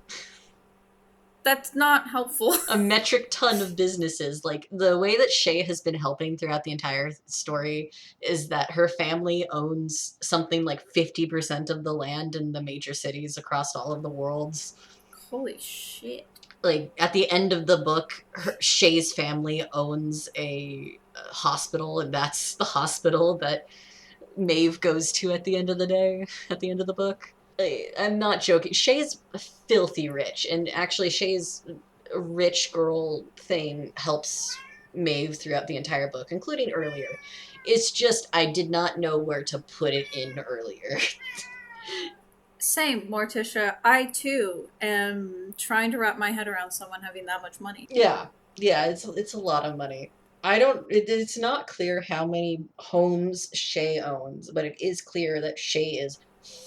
That's not helpful. A metric ton of businesses. Like, the way that Shay has been helping throughout the entire story is that her family owns something like 50% of the land in the major cities across all of the worlds. Holy shit. Like, at the end of the book, Shay's family owns a hospital, and that's the hospital that Maeve goes to at the end of the day, at the end of the book. I'm not joking. Shay's filthy rich, and actually Shay's rich girl thing helps Maeve throughout the entire book, including earlier. It's just I did not know where to put it in earlier. Same, Morticia. I too am trying to wrap my head around someone having that much money. Yeah, it's a lot of money. It's not clear how many homes Shay owns, but it is clear that Shay is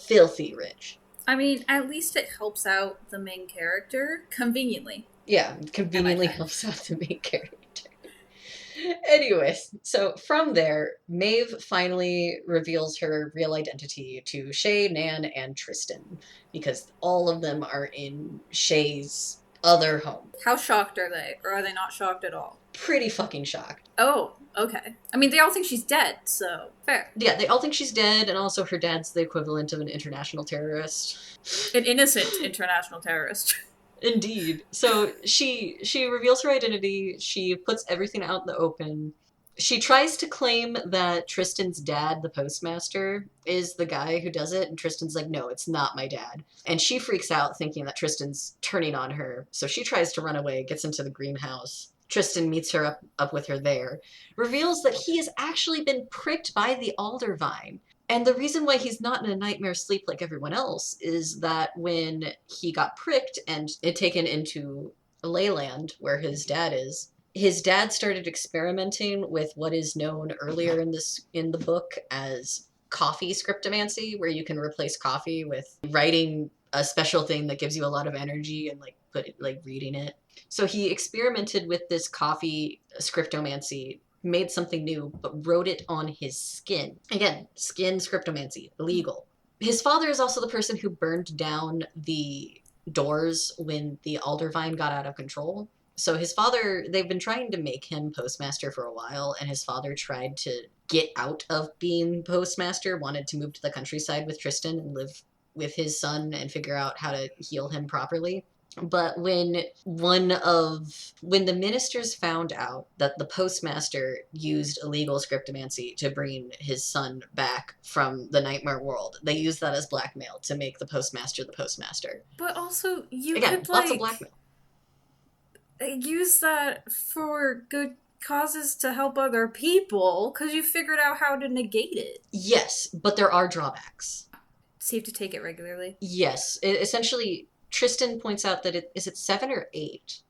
filthy rich. I mean, at least it helps out the main character conveniently. Yeah, conveniently helps out the main character. Anyways, so from there, Maeve finally reveals her real identity to Shay, Nan, and Tristan, because all of them are in Shay's other home. How shocked are they? Or are they not shocked at all? Pretty fucking shocked. Oh, okay. I mean, they all think she's dead, so fair. Yeah, they all think she's dead, and also her dad's the equivalent of an international terrorist. An innocent international terrorist. Indeed. So she reveals her identity. She puts everything out in the open. She tries to claim that Tristan's dad, the postmaster, is the guy who does it, and Tristan's like, no, it's not my dad. And she freaks out thinking that Tristan's turning on her, so she tries to run away, gets into the greenhouse. Tristan meets her up with her there, reveals that he has actually been pricked by the alder vine. And the reason why he's not in a nightmare sleep like everyone else is that when he got pricked and taken into Leyland, where his dad is, his dad started experimenting with what is known earlier in the book as coffee scriptomancy, where you can replace coffee with writing a special thing that gives you a lot of energy and reading it. So he experimented with this coffee scriptomancy, made something new, but wrote it on his skin. Again, skin scriptomancy, illegal. His father is also the person who burned down the doors when the aldervine got out of control. So his father, they've been trying to make him postmaster for a while, and his father tried to get out of being postmaster, wanted to move to the countryside with Tristan and live with his son and figure out how to heal him properly. But when the ministers found out that the postmaster used illegal scriptomancy to bring his son back from the nightmare world, they used that as blackmail to make the postmaster the postmaster. But also, you Again, could lots of blackmail. use that for good causes to help other people because you figured out how to negate it. Yes, but there are drawbacks. Safe to take it regularly. Yes, essentially, Tristan points out that is it 7 or 8?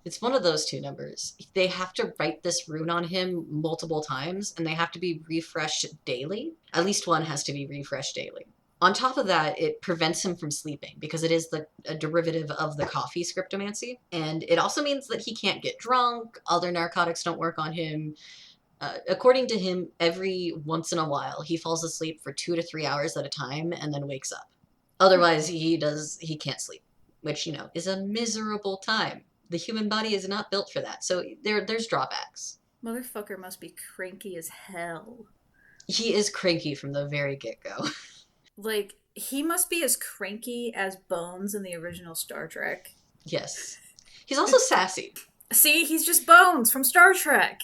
It's one of those two numbers. They have to write this rune on him multiple times, and they have to be refreshed daily. At least one has to be refreshed daily. On top of that, it prevents him from sleeping because it is a derivative of the coffee scriptomancy. And it also means that he can't get drunk, other narcotics don't work on him. According to him, every once in a while, he falls asleep for 2 to 3 hours at a time and then wakes up. Otherwise, he can't sleep, which, is a miserable time. The human body is not built for that. So there's drawbacks. Motherfucker must be cranky as hell. He is cranky from the very get-go. Like, he must be as cranky as Bones in the original Star Trek. Yes. He's also sassy. See, he's just Bones from Star Trek.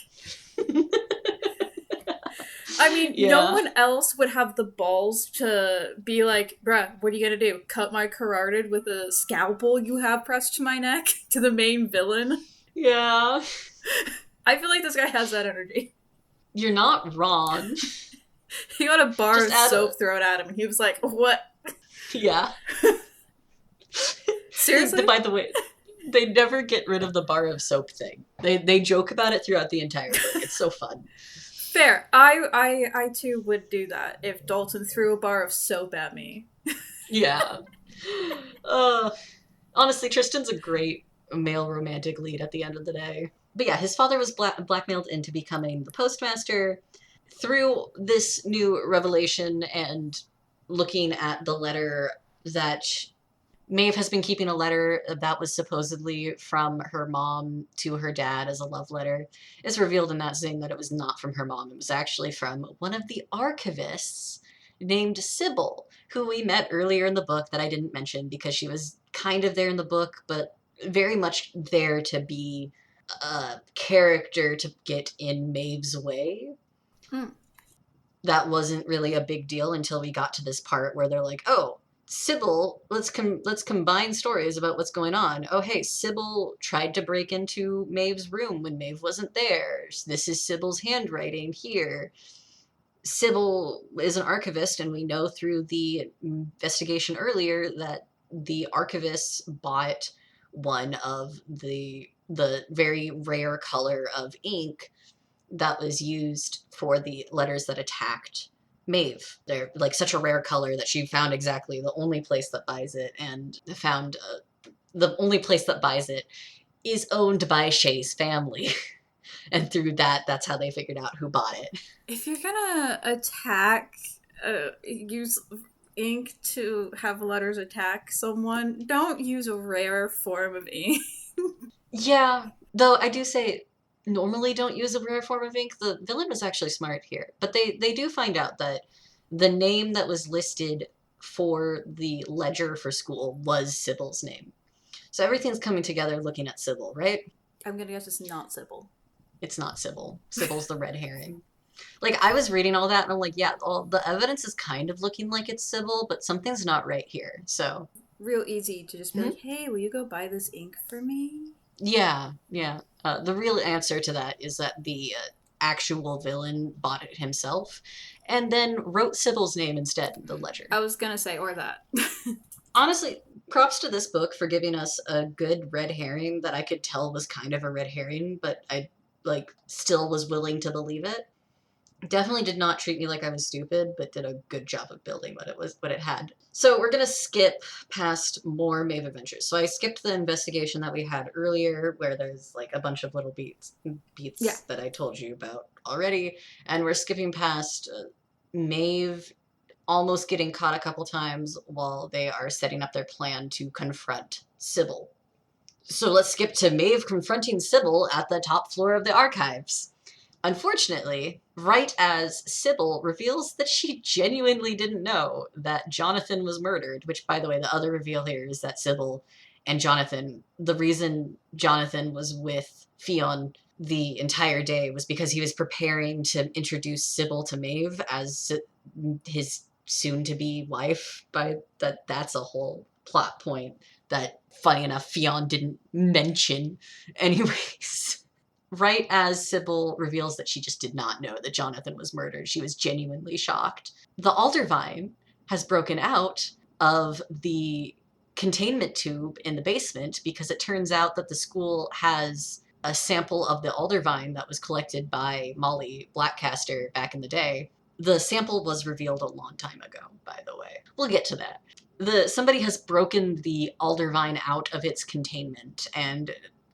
I mean, no one else would have the balls to be like, bruh, what are you gonna do? Cut my carotid with a scalpel you have pressed to my neck to the main villain? Yeah. I feel like this guy has that energy. You're not wrong. He got a bar of soap thrown at him, and he was like, what? Yeah. Seriously? By the way, they never get rid of the bar of soap thing. They joke about it throughout the entire book. It's so fun. Fair. I too would do that if Dalton threw a bar of soap at me. Yeah. Honestly, Tristan's a great male romantic lead at the end of the day. But yeah, his father was blackmailed into becoming the postmaster. Through this new revelation and looking at the letter that Maeve has been keeping, a letter that was supposedly from her mom to her dad as a love letter, it's revealed in that scene that it was not from her mom. It was actually from one of the archivists named Sybil, who we met earlier in the book that I didn't mention because she was kind of there in the book, but very much there to be a character to get in Maeve's way. That wasn't really a big deal until we got to this part where they're like, oh, Sybil, let's combine stories about what's going on. Oh, hey, Sybil tried to break into Maeve's room when Maeve wasn't there. This is Sybil's handwriting here. Sybil is an archivist, and we know through the investigation earlier that the archivists bought one of the very rare color of ink that was used for the letters that attacked Maeve. They're like such a rare color that she found exactly the only place that buys it, and found the only place that buys it is owned by Shay's family. And through that's how they figured out who bought it. If you're gonna use ink to have letters attack someone, don't use a rare form of ink. Yeah, though I do say, normally don't use a rare form of ink. The villain was actually smart here. But they do find out that the name that was listed for the ledger for school was Sybil's name. So everything's coming together looking at Sybil, right? I'm gonna guess it's not Sybil. It's not Sybil. Sybil's the red herring. Like, I was reading all that, and I'm like, yeah, all the evidence is kind of looking like it's Sybil, but something's not right here, so. Real easy to just be like, hey, will you go buy this ink for me? Yeah. The real answer to that is that the actual villain bought it himself, and then wrote Sybil's name instead in the ledger. I was gonna say, or that. Honestly, props to this book for giving us a good red herring that I could tell was kind of a red herring, but I still was willing to believe it. Definitely did not treat me like I was stupid, but did a good job of building what it had. So we're gonna skip past more Maeve adventures. So I skipped the investigation that we had earlier, where there's like a bunch of little beats that I told you about already, and we're skipping past Maeve almost getting caught a couple times while they are setting up their plan to confront Sybil. So let's skip to Maeve confronting Sybil at the top floor of the archives. Unfortunately, right as Sybil reveals that she genuinely didn't know that Jonathan was murdered, which, by the way, the other reveal here is that Sybil and Jonathan, the reason Jonathan was with Fionn the entire day was because he was preparing to introduce Sybil to Maeve as his soon-to-be wife. That's a whole plot point that, funny enough, Fionn didn't mention. Anyways, right as Sybil reveals that she just did not know that Jonathan was murdered. She was genuinely shocked. The Aldervine has broken out of the containment tube in the basement because it turns out that the school has a sample of the Aldervine that was collected by Molly Blackcaster back in the day. The sample was revealed a long time ago, by the way. We'll get to that. Somebody has broken the Aldervine out of its containment and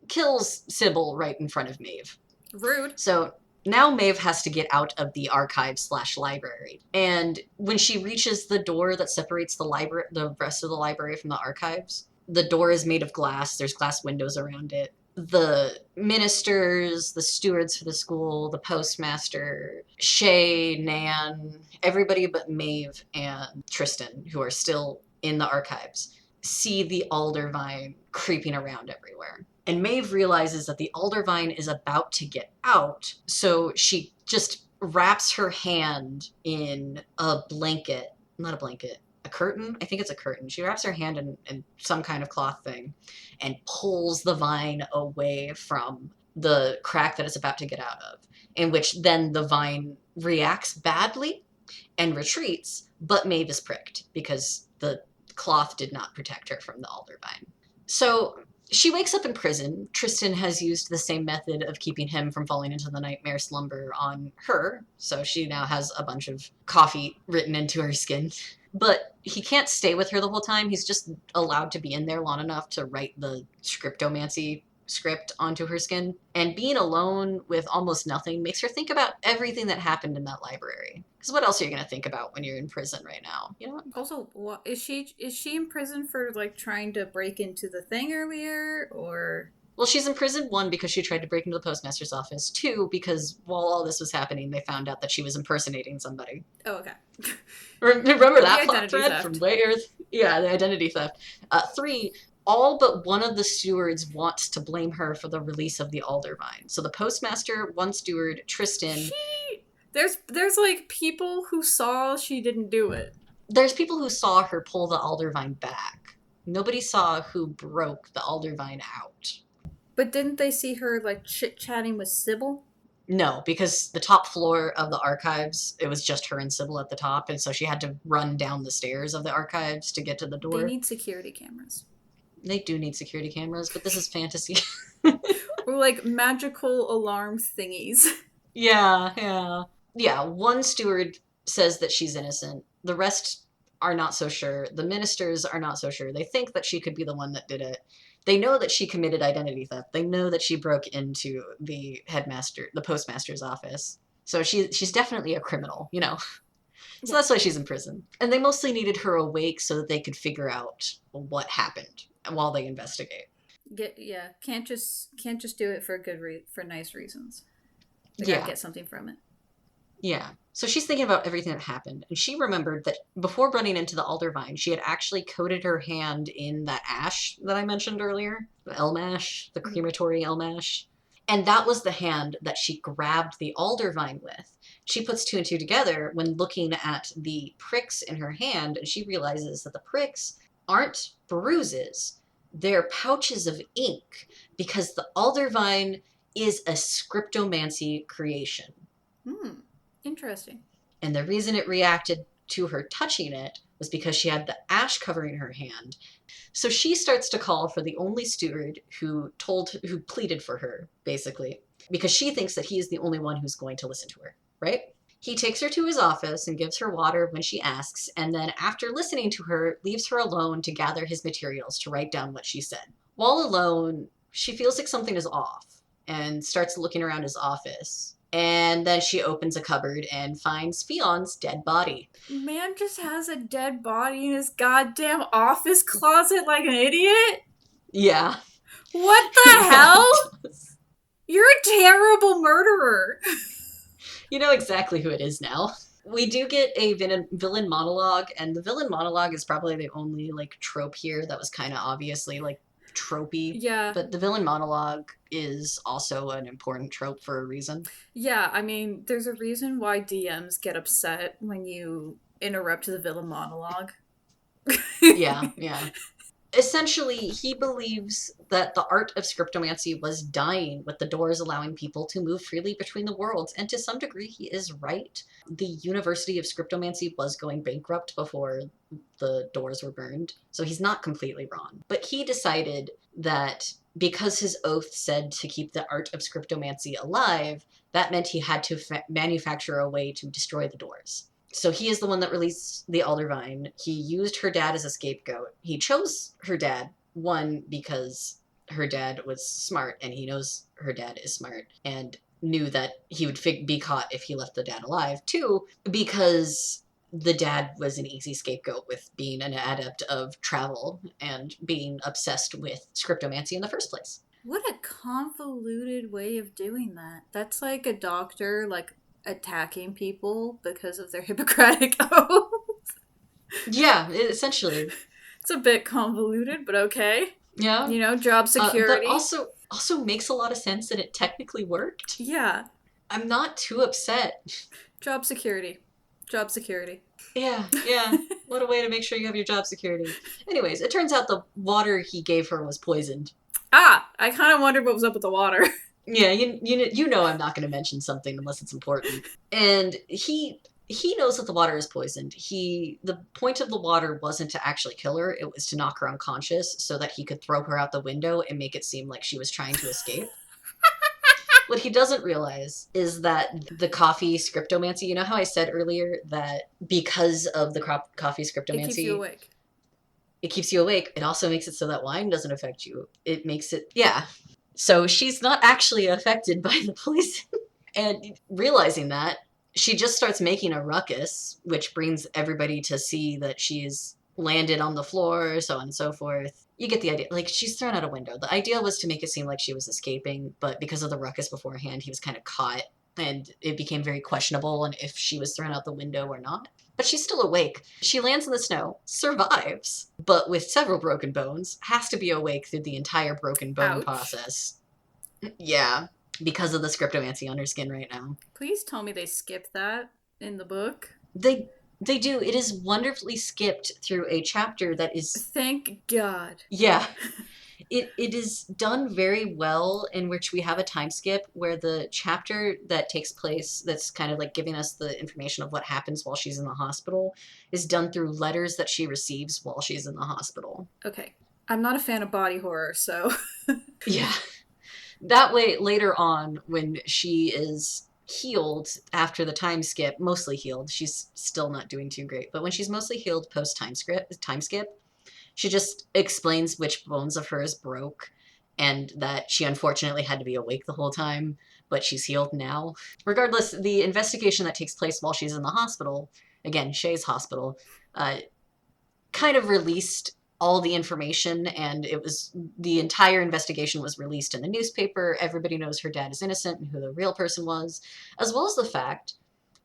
kills Sybil right in front of Maeve. Rude. So now Maeve has to get out of the archive/library. And when she reaches the door that separates the rest of the library from the archives, the door is made of glass. There's glass windows around it. The ministers, the stewards for the school, the postmaster, Shay, Nan, everybody but Maeve and Tristan, who are still in the archives, see the Aldervine creeping around everywhere. And Maeve realizes that the Aldervine is about to get out, so she just wraps her hand in a blanket. Not a blanket. A curtain? I think it's a curtain. She wraps her hand in some kind of cloth thing and pulls the vine away from the crack that it's about to get out of, in which then the vine reacts badly and retreats, but Maeve is pricked because the cloth did not protect her from the Aldervine. So she wakes up in prison. Tristan has used the same method of keeping him from falling into the nightmare slumber on her, so she now has a bunch of coffee written into her skin. But he can't stay with her the whole time. He's just allowed to be in there long enough to write the scriptomancy script onto her skin. And being alone with almost nothing makes her think about everything that happened in that library. Because what else are you going to think about when you're in prison right now? You know? Also, is she in prison for like trying to break into the thing earlier, or? Well, she's in prison, 1, because she tried to break into the postmaster's office. 2, because while all this was happening, they found out that she was impersonating somebody. Oh, okay. Remember that plot thread theft. from later? Yeah, the identity theft. 3, all but one of the stewards wants to blame her for the release of the Aldervine. So the postmaster, one steward, Tristan. There's like people who saw she didn't do it. There's people who saw her pull the Aldervine back. Nobody saw who broke the Aldervine out. But didn't they see her like chit-chatting with Sybil? No, because the top floor of the archives, it was just her and Sybil at the top, and so she had to run down the stairs of the archives to get to the door. They need security cameras. They do need security cameras, but this is fantasy. Or like magical alarm thingies. Yeah. One steward says that she's innocent. The rest are not so sure. The ministers are not so sure. They think that she could be the one that did it. They know that she committed identity theft. They know that she broke into the postmaster's office. So she's definitely a criminal, you know. So that's why she's in prison. And they mostly needed her awake so that they could figure out what happened while they investigate. Can't just do it for for nice reasons. They gotta get something from it. Yeah. So she's thinking about everything that happened, and she remembered that before running into the Aldervine, she had actually coated her hand in that ash that I mentioned earlier, the Elmash, the crematory Elmash. And that was the hand that she grabbed the Aldervine with. She puts 2 and 2 together when looking at the pricks in her hand, and she realizes that the pricks aren't bruises. They're pouches of ink, because the Aldervine is a scriptomancy creation. Interesting. And the reason it reacted to her touching it was because she had the ash covering her hand. So she starts to call for the only steward who pleaded for her, basically, because she thinks that he is the only one who's going to listen to her, right? He takes her to his office and gives her water when she asks, and then after listening to her, leaves her alone to gather his materials to write down what she said. While alone, she feels like something is off and starts looking around his office. And then she opens a cupboard and finds Fion's dead body. Man just has a dead body in his goddamn office closet like an idiot? Yeah. What the hell? You're a terrible murderer. You know exactly who it is now. We do get a villain monologue, and the villain monologue is probably the only, like, trope here that was kind of obviously, like, tropey. Yeah. But the villain monologue is also an important trope for a reason. Yeah, I mean, there's a reason why DMs get upset when you interrupt the villain monologue. Yeah. Essentially, he believes that the art of scriptomancy was dying with the doors allowing people to move freely between the worlds, and to some degree he is right. The University of Scriptomancy was going bankrupt before the doors were burned, so he's not completely wrong. But he decided that because his oath said to keep the art of scriptomancy alive, that meant he had to manufacture a way to destroy the doors. So he is the one that released the Aldervine. He used her dad as a scapegoat. He chose her dad, one, because her dad was smart, and he knows her dad is smart, and knew that he would be caught if he left the dad alive. Two, because the dad was an easy scapegoat with being an adept of travel and being obsessed with scriptomancy in the first place. What a convoluted way of doing that. That's like a doctor, like, attacking people because of their Hippocratic oath. Yeah, essentially. It's a bit convoluted, but okay. Yeah. You know, job security. But also makes a lot of sense that it technically worked. Yeah. I'm not too upset. Job security. Job security. Yeah. What a way to make sure you have your job security. Anyways, it turns out the water he gave her was poisoned. Ah, I kind of wondered what was up with the water. Yeah, you know I'm not going to mention something unless it's important. And he knows that the water is poisoned. The point of the water wasn't to actually kill her, it was to knock her unconscious so that he could throw her out the window and make it seem like she was trying to escape. What he doesn't realize is that the coffee scriptomancy, you know how I said earlier that because of the coffee scriptomancy, it keeps you awake. It keeps you awake. It also makes it so that wine doesn't affect you. It makes it, yeah. So she's not actually affected by the poison. And realizing that, she just starts making a ruckus, which brings everybody to see that she's landed on the floor, so on and so forth. You get the idea. Like, she's thrown out a window. The idea was to make it seem like she was escaping, but because of the ruckus beforehand, he was kind of caught, and it became very questionable on if she was thrown out the window or not. But she's still awake. She lands in the snow, survives, but with several broken bones, has to be awake through the entire broken bone process. Yeah, because of the scriptomancy on her skin right now. Please tell me they skip that in the book. They do. It is wonderfully skipped through a chapter that is... Thank God. Yeah. It is done very well, in which we have a time skip where the chapter that takes place, that's kind of like giving us the information of what happens while she's in the hospital, is done through letters that she receives while she's in the hospital. Okay. I'm not a fan of body horror, so... Yeah. That way, later on, when she is healed after the time skip, mostly healed, she's still not doing too great, but when she's mostly healed post time skip, she just explains which bones of hers broke, and that she unfortunately had to be awake the whole time, but she's healed now. Regardless, the investigation that takes place while she's in the hospital, again, Shay's hospital, kind of released all the information, and the entire investigation was released in the newspaper. Everybody knows her dad is innocent and who the real person was, as well as the fact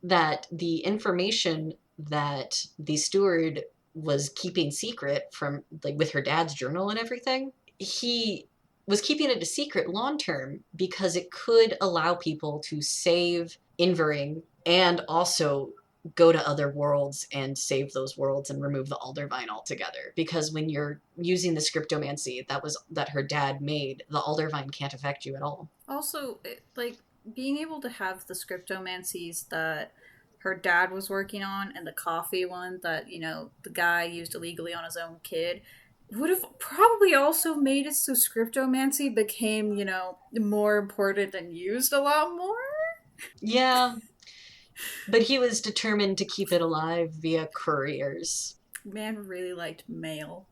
that the information that the steward was keeping secret from, like, with her dad's journal and everything, he was keeping it a secret long term because it could allow people to save Invering and also go to other worlds and save those worlds and remove the Aldervine altogether. Because when you're using the scriptomancy that her dad made, the Aldervine can't affect you at all. Also, being able to have the scriptomancies that her dad was working on and the coffee one that, the guy used illegally on his own kid would have probably also made it so scriptomancy became, more important and used a lot more. Yeah. But he was determined to keep it alive via couriers. Man really liked mail.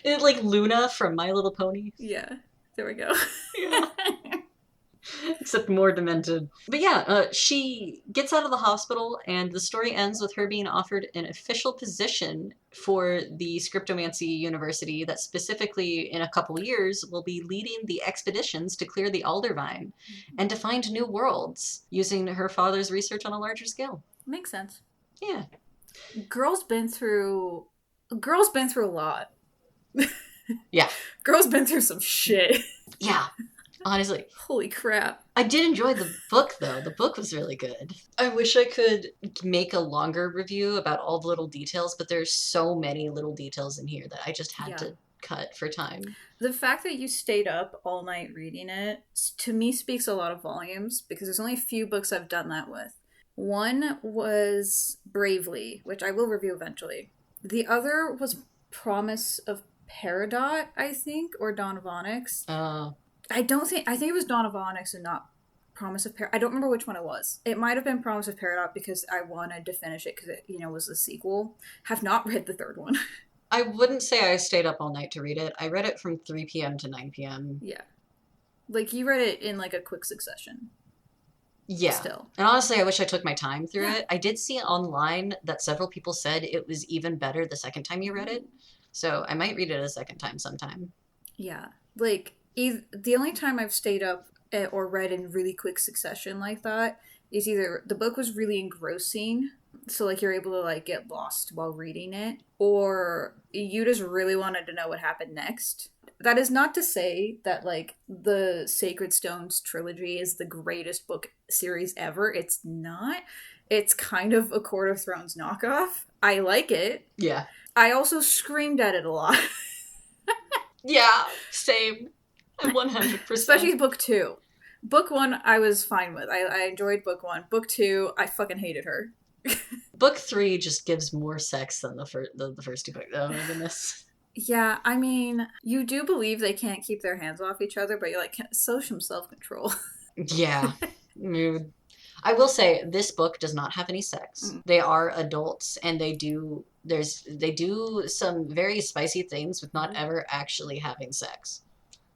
Like Luna from My Little Pony. Yeah, there we go. Yeah. Except more demented. But yeah, she gets out of the hospital, and the story ends with her being offered an official position for the Scriptomancy University that specifically in a couple years will be leading the expeditions to clear the Aldervine and to find new worlds using her father's research on a larger scale. Makes sense. Yeah. Girl's been through a lot. Yeah. Girl's been through some shit. Yeah. Honestly, Holy crap. I did enjoy the book, though. The book was really good. I wish I could make a longer review about all the little details, but there's so many little details in here that I just had Yeah. to cut for time. The fact that you stayed up all night reading it, to me, speaks a lot of volumes because there's only a few books I've done that with. One was Bravely, which I will review eventually. The other was Promise of Peridot, I think, or Dawn of Onyx. I think it was Dawn of Onyx and not Promise of Peridot. I don't remember which one it was. It might have been Promise of Peridot because I wanted to finish it because it, was the sequel. Have not read the third one. I wouldn't say I stayed up all night to read it. I read it from 3 p.m. to 9 p.m. Yeah. Like, you read it in, like, a quick succession. Yeah. Still. And honestly, I wish I took my time through it. I did see online that several people said it was even better the second time you read it. So I might read it a second time sometime. Yeah. Like, the only time I've stayed up or read in really quick succession like that is either the book was really engrossing, so like you're able to like get lost while reading it, or you just really wanted to know what happened next. That is not to say that like the Sacred Stones trilogy is the greatest book series ever. It's not. It's kind of a Court of Thrones knockoff. I like it. Yeah. I also screamed at it a lot. Yeah, same. 100%. Especially book 2. Book 1, I was fine with. I enjoyed book 1. Book 2, I fucking hated her. Book 3 just gives more sex than the first two books. Oh my goodness. Yeah, I mean, you do believe they can't keep their hands off each other, but you're like, show some self-control. Yeah. I will say this book does not have any sex. They are adults, and they do some very spicy things with not ever actually having sex.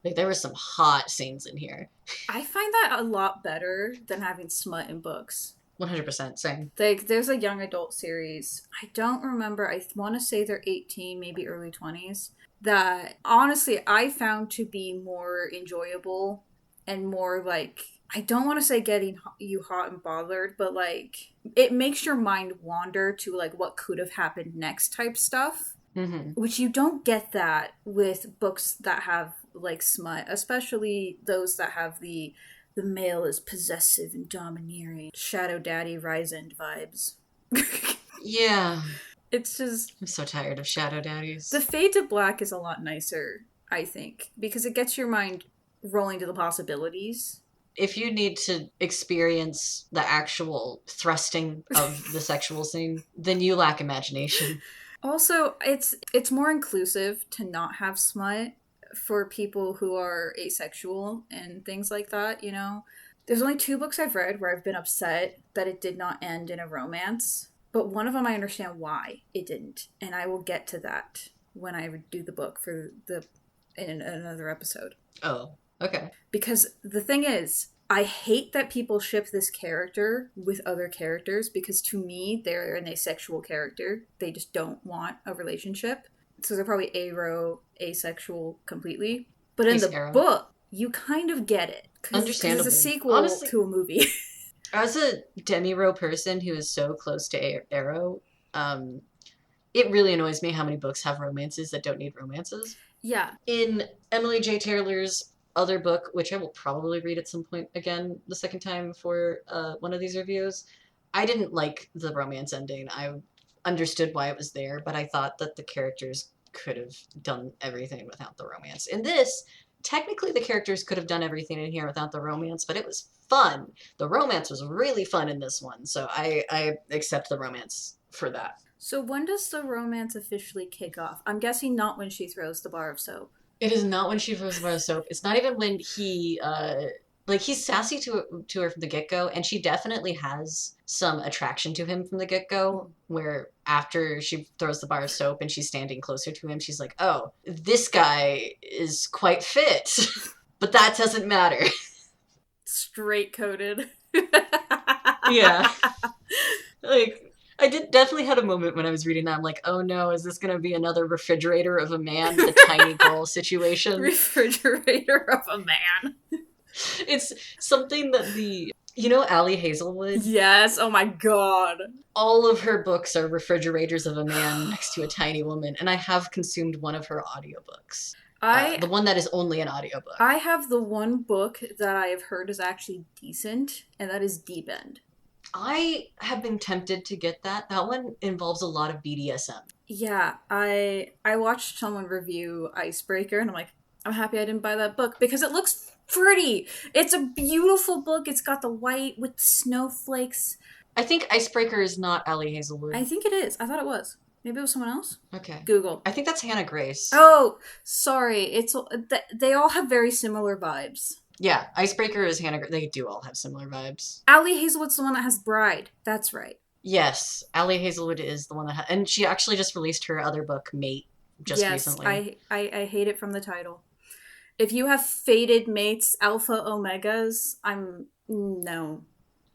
Like, there were some hot scenes in here. I find that a lot better than having smut in books. 100%, same. Like, there's a young adult series. I don't remember. I want to say they're 18, maybe early 20s. That, honestly, I found to be more enjoyable and more, like, I don't want to say getting you hot and bothered, but, like, it makes your mind wander to, like, what could have happened next type stuff. Mm-hmm. Which you don't get that with books that have like smut, especially those that have the male is possessive and domineering, Shadow Daddy Rise End vibes. Yeah. It's just, I'm so tired of Shadow Daddies. The Fade to Black is a lot nicer, I think, because it gets your mind rolling to the possibilities. If you need to experience the actual thrusting of the sexual scene, then you lack imagination. Also, it's more inclusive to not have smut for people who are asexual and things like that, you know? There's only 2 books I've read where I've been upset that it did not end in a romance, but one of them I understand why it didn't, and I will get to that when I do the book in another episode. Oh, okay. Because the thing is, I hate that people ship this character with other characters because to me, they're an asexual character. They just don't want a relationship. So they're probably asexual completely. But in the book, you kind of get it. Understandable. It's a sequel to a movie. As a demi-ro person who is so close to Arrow, it really annoys me how many books have romances that don't need romances. Yeah. In Emily J. Taylor's other book, which I will probably read at some point again the second time for one of these reviews, I didn't like the romance ending. I understood why it was there, but I thought that the characters could have done everything without the romance. In this, technically the characters could have done everything in here without the romance, but it was fun. The romance was really fun in this one, so I accept the romance for that. So when does the romance officially kick off? I'm guessing not when she throws the bar of soap. It is not when she throws the bar of soap. It's not even when he, he's sassy to her from the get-go, and she definitely has some attraction to him from the get-go, where after she throws the bar of soap and she's standing closer to him, she's like, oh, this guy is quite fit, but that doesn't matter. Straight-coded. Yeah. Like, I definitely had a moment when I was reading that. I'm like, oh no, is this going to be another refrigerator of a man with a tiny girl situation? Refrigerator of a man. It's something that Allie Hazelwood? Yes, oh my god. All of her books are refrigerators of a man next to a tiny woman, and I have consumed one of her audiobooks. The one that is only an audiobook. I have the one book that I have heard is actually decent, and that is Deep End. I have been tempted to get that. That one involves a lot of BDSM. Yeah, I watched someone review Icebreaker, and I'm like, I'm happy I didn't buy that book because it looks pretty. It's a beautiful book. It's got the white with snowflakes. I think Icebreaker is not Allie Hazelwood. I think it is. I thought it was. Maybe it was someone else? Okay. Google. I think that's Hannah Grace. Oh, sorry. They all have very similar vibes. Yeah, Icebreaker is Hannah Grace. They do all have similar vibes. Allie Hazelwood's the one that has Bride. That's right. Yes, Allie Hazelwood is the one that and she actually just released her other book, Mate, recently. I hate it from the title. If you have fated mates, alpha omegas, no.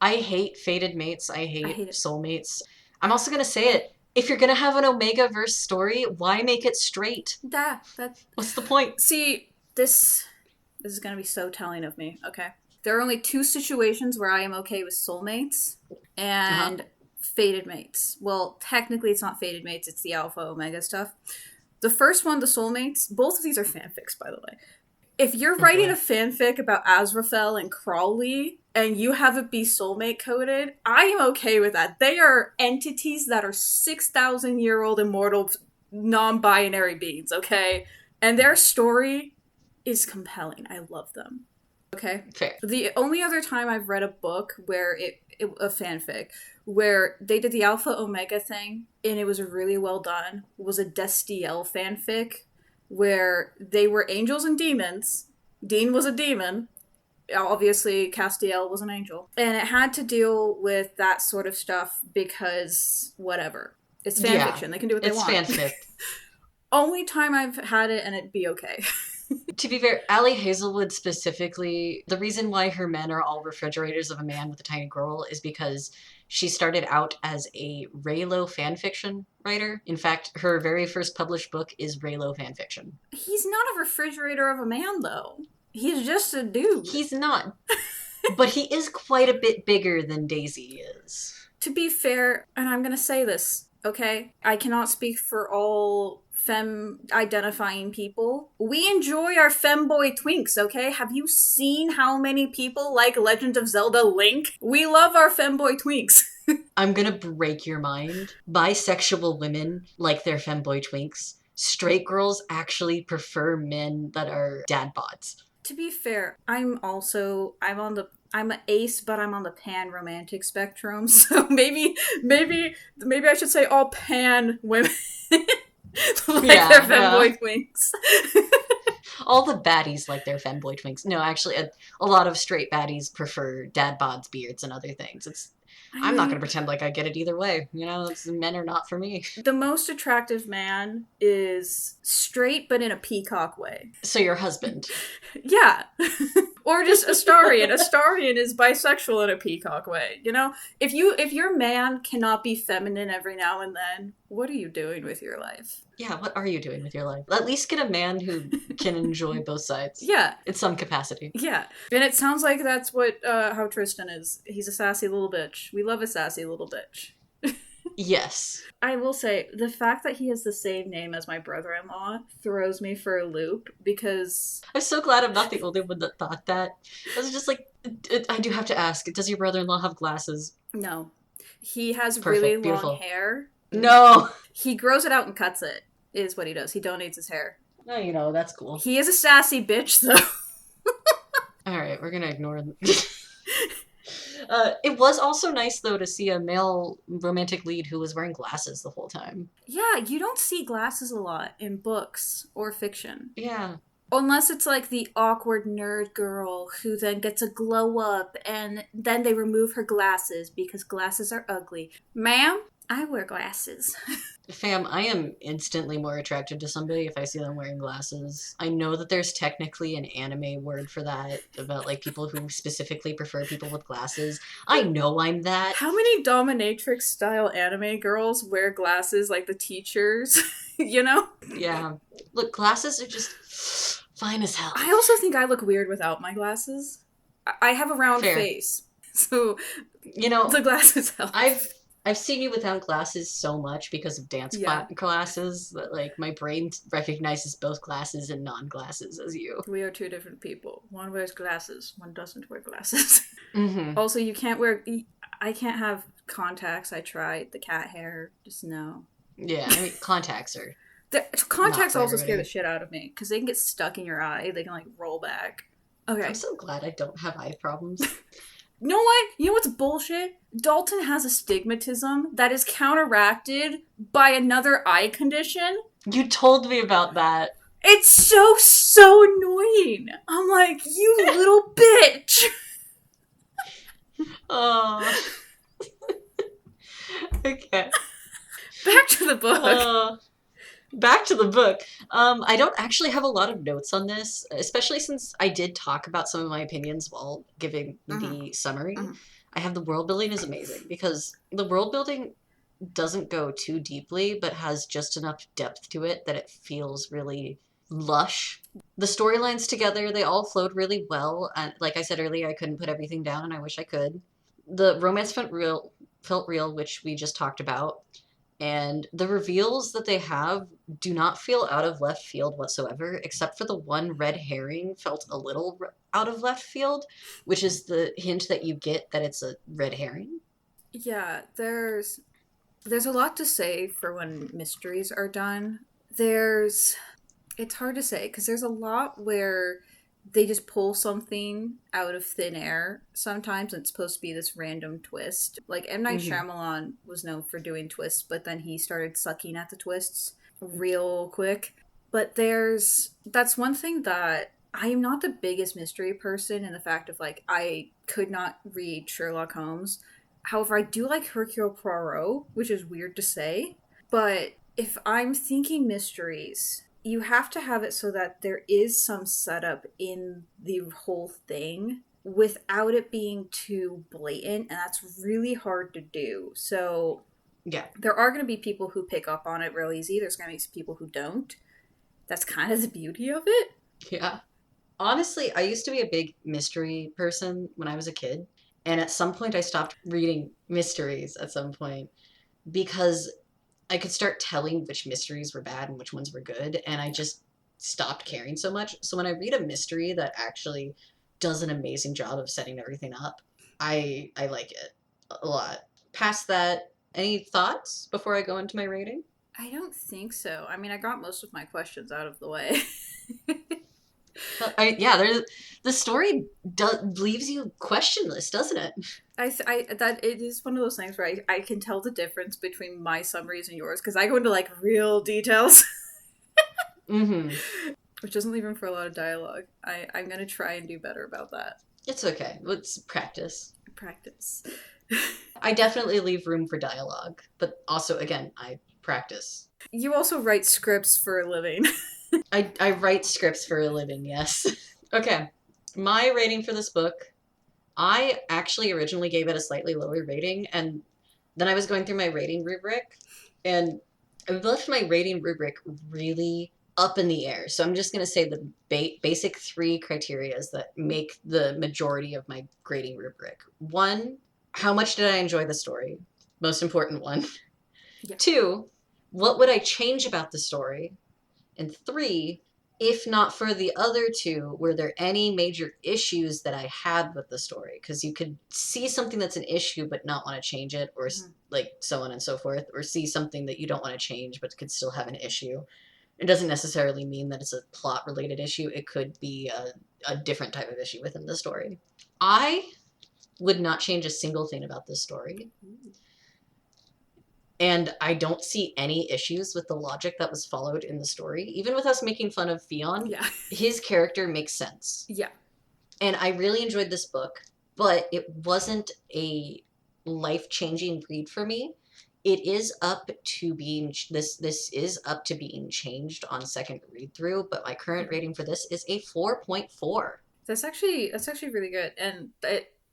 I hate fated mates. I hate soulmates. I'm also gonna say it. If you're gonna have an Omega verse story, why make it straight? What's the point? See, this is gonna be so telling of me. Okay, there are only 2 situations where I am okay with soulmates and fated mates. Well, technically, it's not fated mates; it's the alpha omega stuff. The first one, the soulmates. Both of these are fanfics, by the way. If you're writing a fanfic about Azrael and Crawley and you have it be soulmate coded, I am okay with that. They are entities that are 6,000-year-old immortal non-binary beings, okay? And their story is compelling. I love them. Okay? Fair. The only other time I've read a book where a fanfic, where they did the alpha omega thing and it was really well done, was a Destiel fanfic where they were angels and demons. Dean was a demon. Obviously, Castiel was an angel. And it had to deal with that sort of stuff because whatever. It's fanfiction. Yeah, they can do what they want. It's fanfic. Only time I've had it and it'd be okay. To be fair, Allie Hazelwood specifically, the reason why her men are all refrigerators of a man with a tiny girl is because she started out as a Raylo fanfiction writer. In fact, her very first published book is Raylo fanfiction. He's not a refrigerator of a man, though. He's just a dude. He's not. But he is quite a bit bigger than Daisy is. To be fair, and I'm going to say this, okay? I cannot speak for all femme-identifying people. We enjoy our femboy twinks, okay? Have you seen how many people like Legend of Zelda Link? We love our femboy twinks. I'm gonna break your mind. Bisexual women like their femboy twinks. Straight girls actually prefer men that are dad bods. To be fair, I'm an ace, but I'm on the pan romantic spectrum, so maybe I should say all pan women their femboy twinks. All the baddies like their femboy twinks. No, actually, a lot of straight baddies prefer dad bods, beards, and other things. I'm not going to pretend like I get it either way. You know, men are not for me. The most attractive man is straight, but in a peacock way. So your husband. Yeah. Or just Astarion. Astarion is bisexual in a peacock way. You know, if your man cannot be feminine every now and then, what are you doing with your life? Yeah, what are you doing with your life? At least get a man who can enjoy both sides. Yeah. In some capacity. Yeah. And it sounds like that's what how Tristan is. He's a sassy little bitch. We love a sassy little bitch. Yes. I will say, the fact that he has the same name as my brother-in-law throws me for a loop, because... I'm so glad I'm not the only one that thought that. I was just like, I do have to ask, does your brother-in-law have glasses? No. He has Perfect, really beautiful. long hair. No! He grows it out and cuts it, is what he does. He donates his hair. No, you know, that's cool. He is a sassy bitch, though. Alright, we're gonna ignore them. It was also nice, though, to see a male romantic lead who was wearing glasses the whole time. Yeah, you don't see glasses a lot in books or fiction. Yeah. Unless it's like the awkward nerd girl who then gets a glow up and then they remove her glasses because glasses are ugly. Ma'am, I wear glasses. Fam, I am instantly more attracted to somebody if I see them wearing glasses. I know that there's technically an anime word for that, about like people who specifically prefer people with glasses. I know I'm that. How many dominatrix style anime girls wear glasses like the teachers? You know? Yeah. Look, glasses are just fine as hell. I also think I look weird without my glasses. I have a round Fair. face. So, you know, the glasses help. I've I've seen you without glasses so much because of dance Yeah, classes that like my brain recognizes both glasses and non-glasses as you. we are two different people. One wears glasses, one doesn't wear glasses. Mm-hmm. Also, you can't wear. I can't have contacts. I tried the cat hair. Just no. Yeah, I mean contacts are The not contacts for also scare the everybody. shit out of me because they can get stuck in your eye. They can like roll back. I'm Okay. so glad I don't have eye problems. You know what? You know what's bullshit? Dalton has astigmatism that is counteracted by another eye condition. You told me about that. It's so annoying. I'm like, you little bitch. Oh, okay. Back to the book. Back to the book. I don't actually have a lot of notes on this, especially since I did talk about some of my opinions while giving Mm-hmm. the summary. Mm-hmm. I have the world building is amazing because the world building doesn't go too deeply, but has just enough depth to it that it feels really lush. The storylines together, they all flowed really well. And like I said earlier, I couldn't put everything down, and I wish I could. The romance felt real, which we just talked about. And the reveals that they have do not feel out of left field whatsoever, except for the one red herring felt a little out of left field, which is the hint that you get that it's a red herring. Yeah, there's a lot to say for when mysteries are done. There's it's hard to say because there's a lot where they just pull something out of thin air. Sometimes it's supposed to be this random twist. Like M. Night Mm-hmm. Shyamalan was known for doing twists, but then he started sucking at the twists real quick. But that's one thing that I am not the biggest mystery person in the fact of like I could not read Sherlock Holmes. However, I do like Hercule Poirot, which is weird to say. But if I'm thinking mysteries, you have to have it so that there is some setup in the whole thing without it being too blatant, and that's really hard to do. So Yeah. there are going to be people who pick up on it real easy. There's going to be people who don't. That's kind of the beauty of it. Yeah. Honestly, I used to be a big mystery person when I was a kid. And at some point, I stopped reading mysteries at some point because I could start telling which mysteries were bad and which ones were good. And I just stopped caring so much. So when I read a mystery that actually does an amazing job of setting everything up, I like it a lot. Past that, any thoughts before I go into my rating? I don't think so. I mean, I got most of my questions out of the way. Yeah, the story leaves you questionless, doesn't it? That it is one of those things where I can tell the difference between my summaries and yours because I go into like real details, Mm-hmm. which doesn't leave room for a lot of dialogue. I'm gonna try and do better about that. It's okay. Let's practice. Practice. I definitely leave room for dialogue, but also, again, I practice. You also write scripts for a living. I write scripts for a living, yes. Okay, my rating for this book, I actually originally gave it a slightly lower rating, and then I was going through my rating rubric, and I left my rating rubric really up in the air. So I'm just going to say the basic three criterias that make the majority of my grading rubric. One, how much did I enjoy the story? Most important one. Yeah. Two, what would I change about the story? And three, if not for the other two, were there any major issues that I had with the story? Because you could see something that's an issue but not want to change it, or like so on and so forth, or see something that you don't want to change but could still have an issue. It doesn't necessarily mean that it's a plot related issue. It could be a different type of issue within the story. I would not change a single thing about this story. And I don't see any issues with the logic that was followed in the story. Even with us making fun of Fionn, Yeah. his character makes sense. Yeah. And I really enjoyed this book, but it wasn't a life-changing read for me. It is up to being this is up to being changed on second read through, but my current rating for this is a 4.4. That's actually really good. And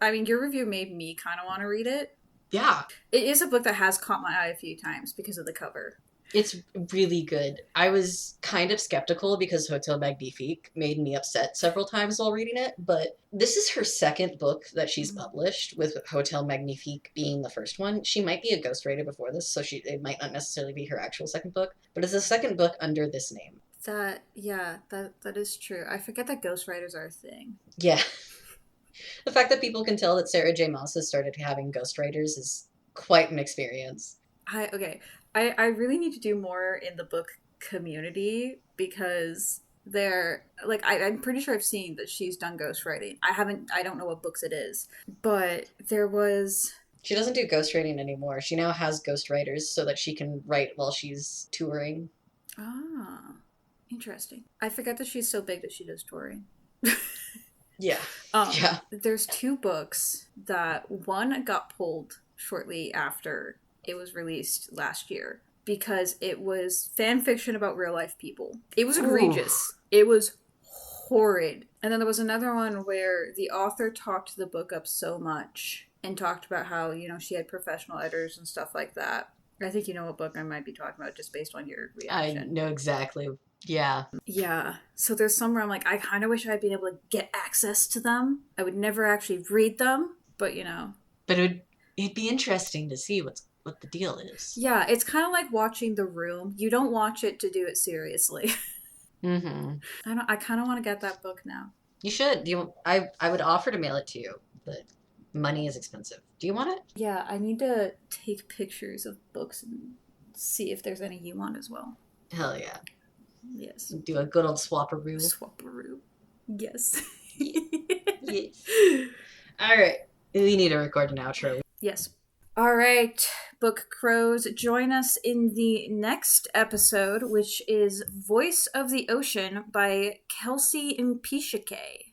I mean, your review made me kind of want to read it. Yeah. It is a book that has caught my eye a few times because of the cover. It's really good. I was kind of skeptical because Hotel Magnifique made me upset several times while reading it, but this is her second book that she's published, with Hotel Magnifique being the first one. She might be a ghostwriter before this, so it might not necessarily be her actual second book, but it's the second book under this name. That is true. I forget that ghostwriters are a thing. Yeah. The fact that people can tell that Sarah J. Maas has started having ghostwriters is quite an experience. I really need to do more in the book community because they're like I'm pretty sure I've seen that she's done ghostwriting. I don't know what books it is. But there was She doesn't do ghostwriting anymore. She now has ghostwriters so that she can write while she's touring. Ah, interesting. I forget that she's so big that she does touring. Yeah. Yeah. There's two books that one got pulled shortly after it was released last year because it was fan fiction about real life people. It was egregious. Ooh. It was horrid. And then there was another one where the author talked the book up so much and talked about how, you know, she had professional editors and stuff like that. I think you know what book I might be talking about just based on your reaction. I know exactly. Yeah. Yeah. So there's some where I'm like, I kind of wish I'd been able to get access to them. I would never actually read them, but you know. But it'd be interesting to see what the deal is. Yeah, it's kind of like watching The Room. You don't watch it to do it seriously. Mm-hmm. I kind of want to get that book now. You should. I would offer to mail it to you, but money is expensive. Do you want it? Yeah, I need to take pictures of books and see if there's any you want as well. Hell yeah. Yes. Do a good old swapperoo. Swapperoo. Yes. Yes. All right. We need to record an outro. Yes. All right, book crows, join us in the next episode, which is Voice of the Ocean by Kelsey Mpishike.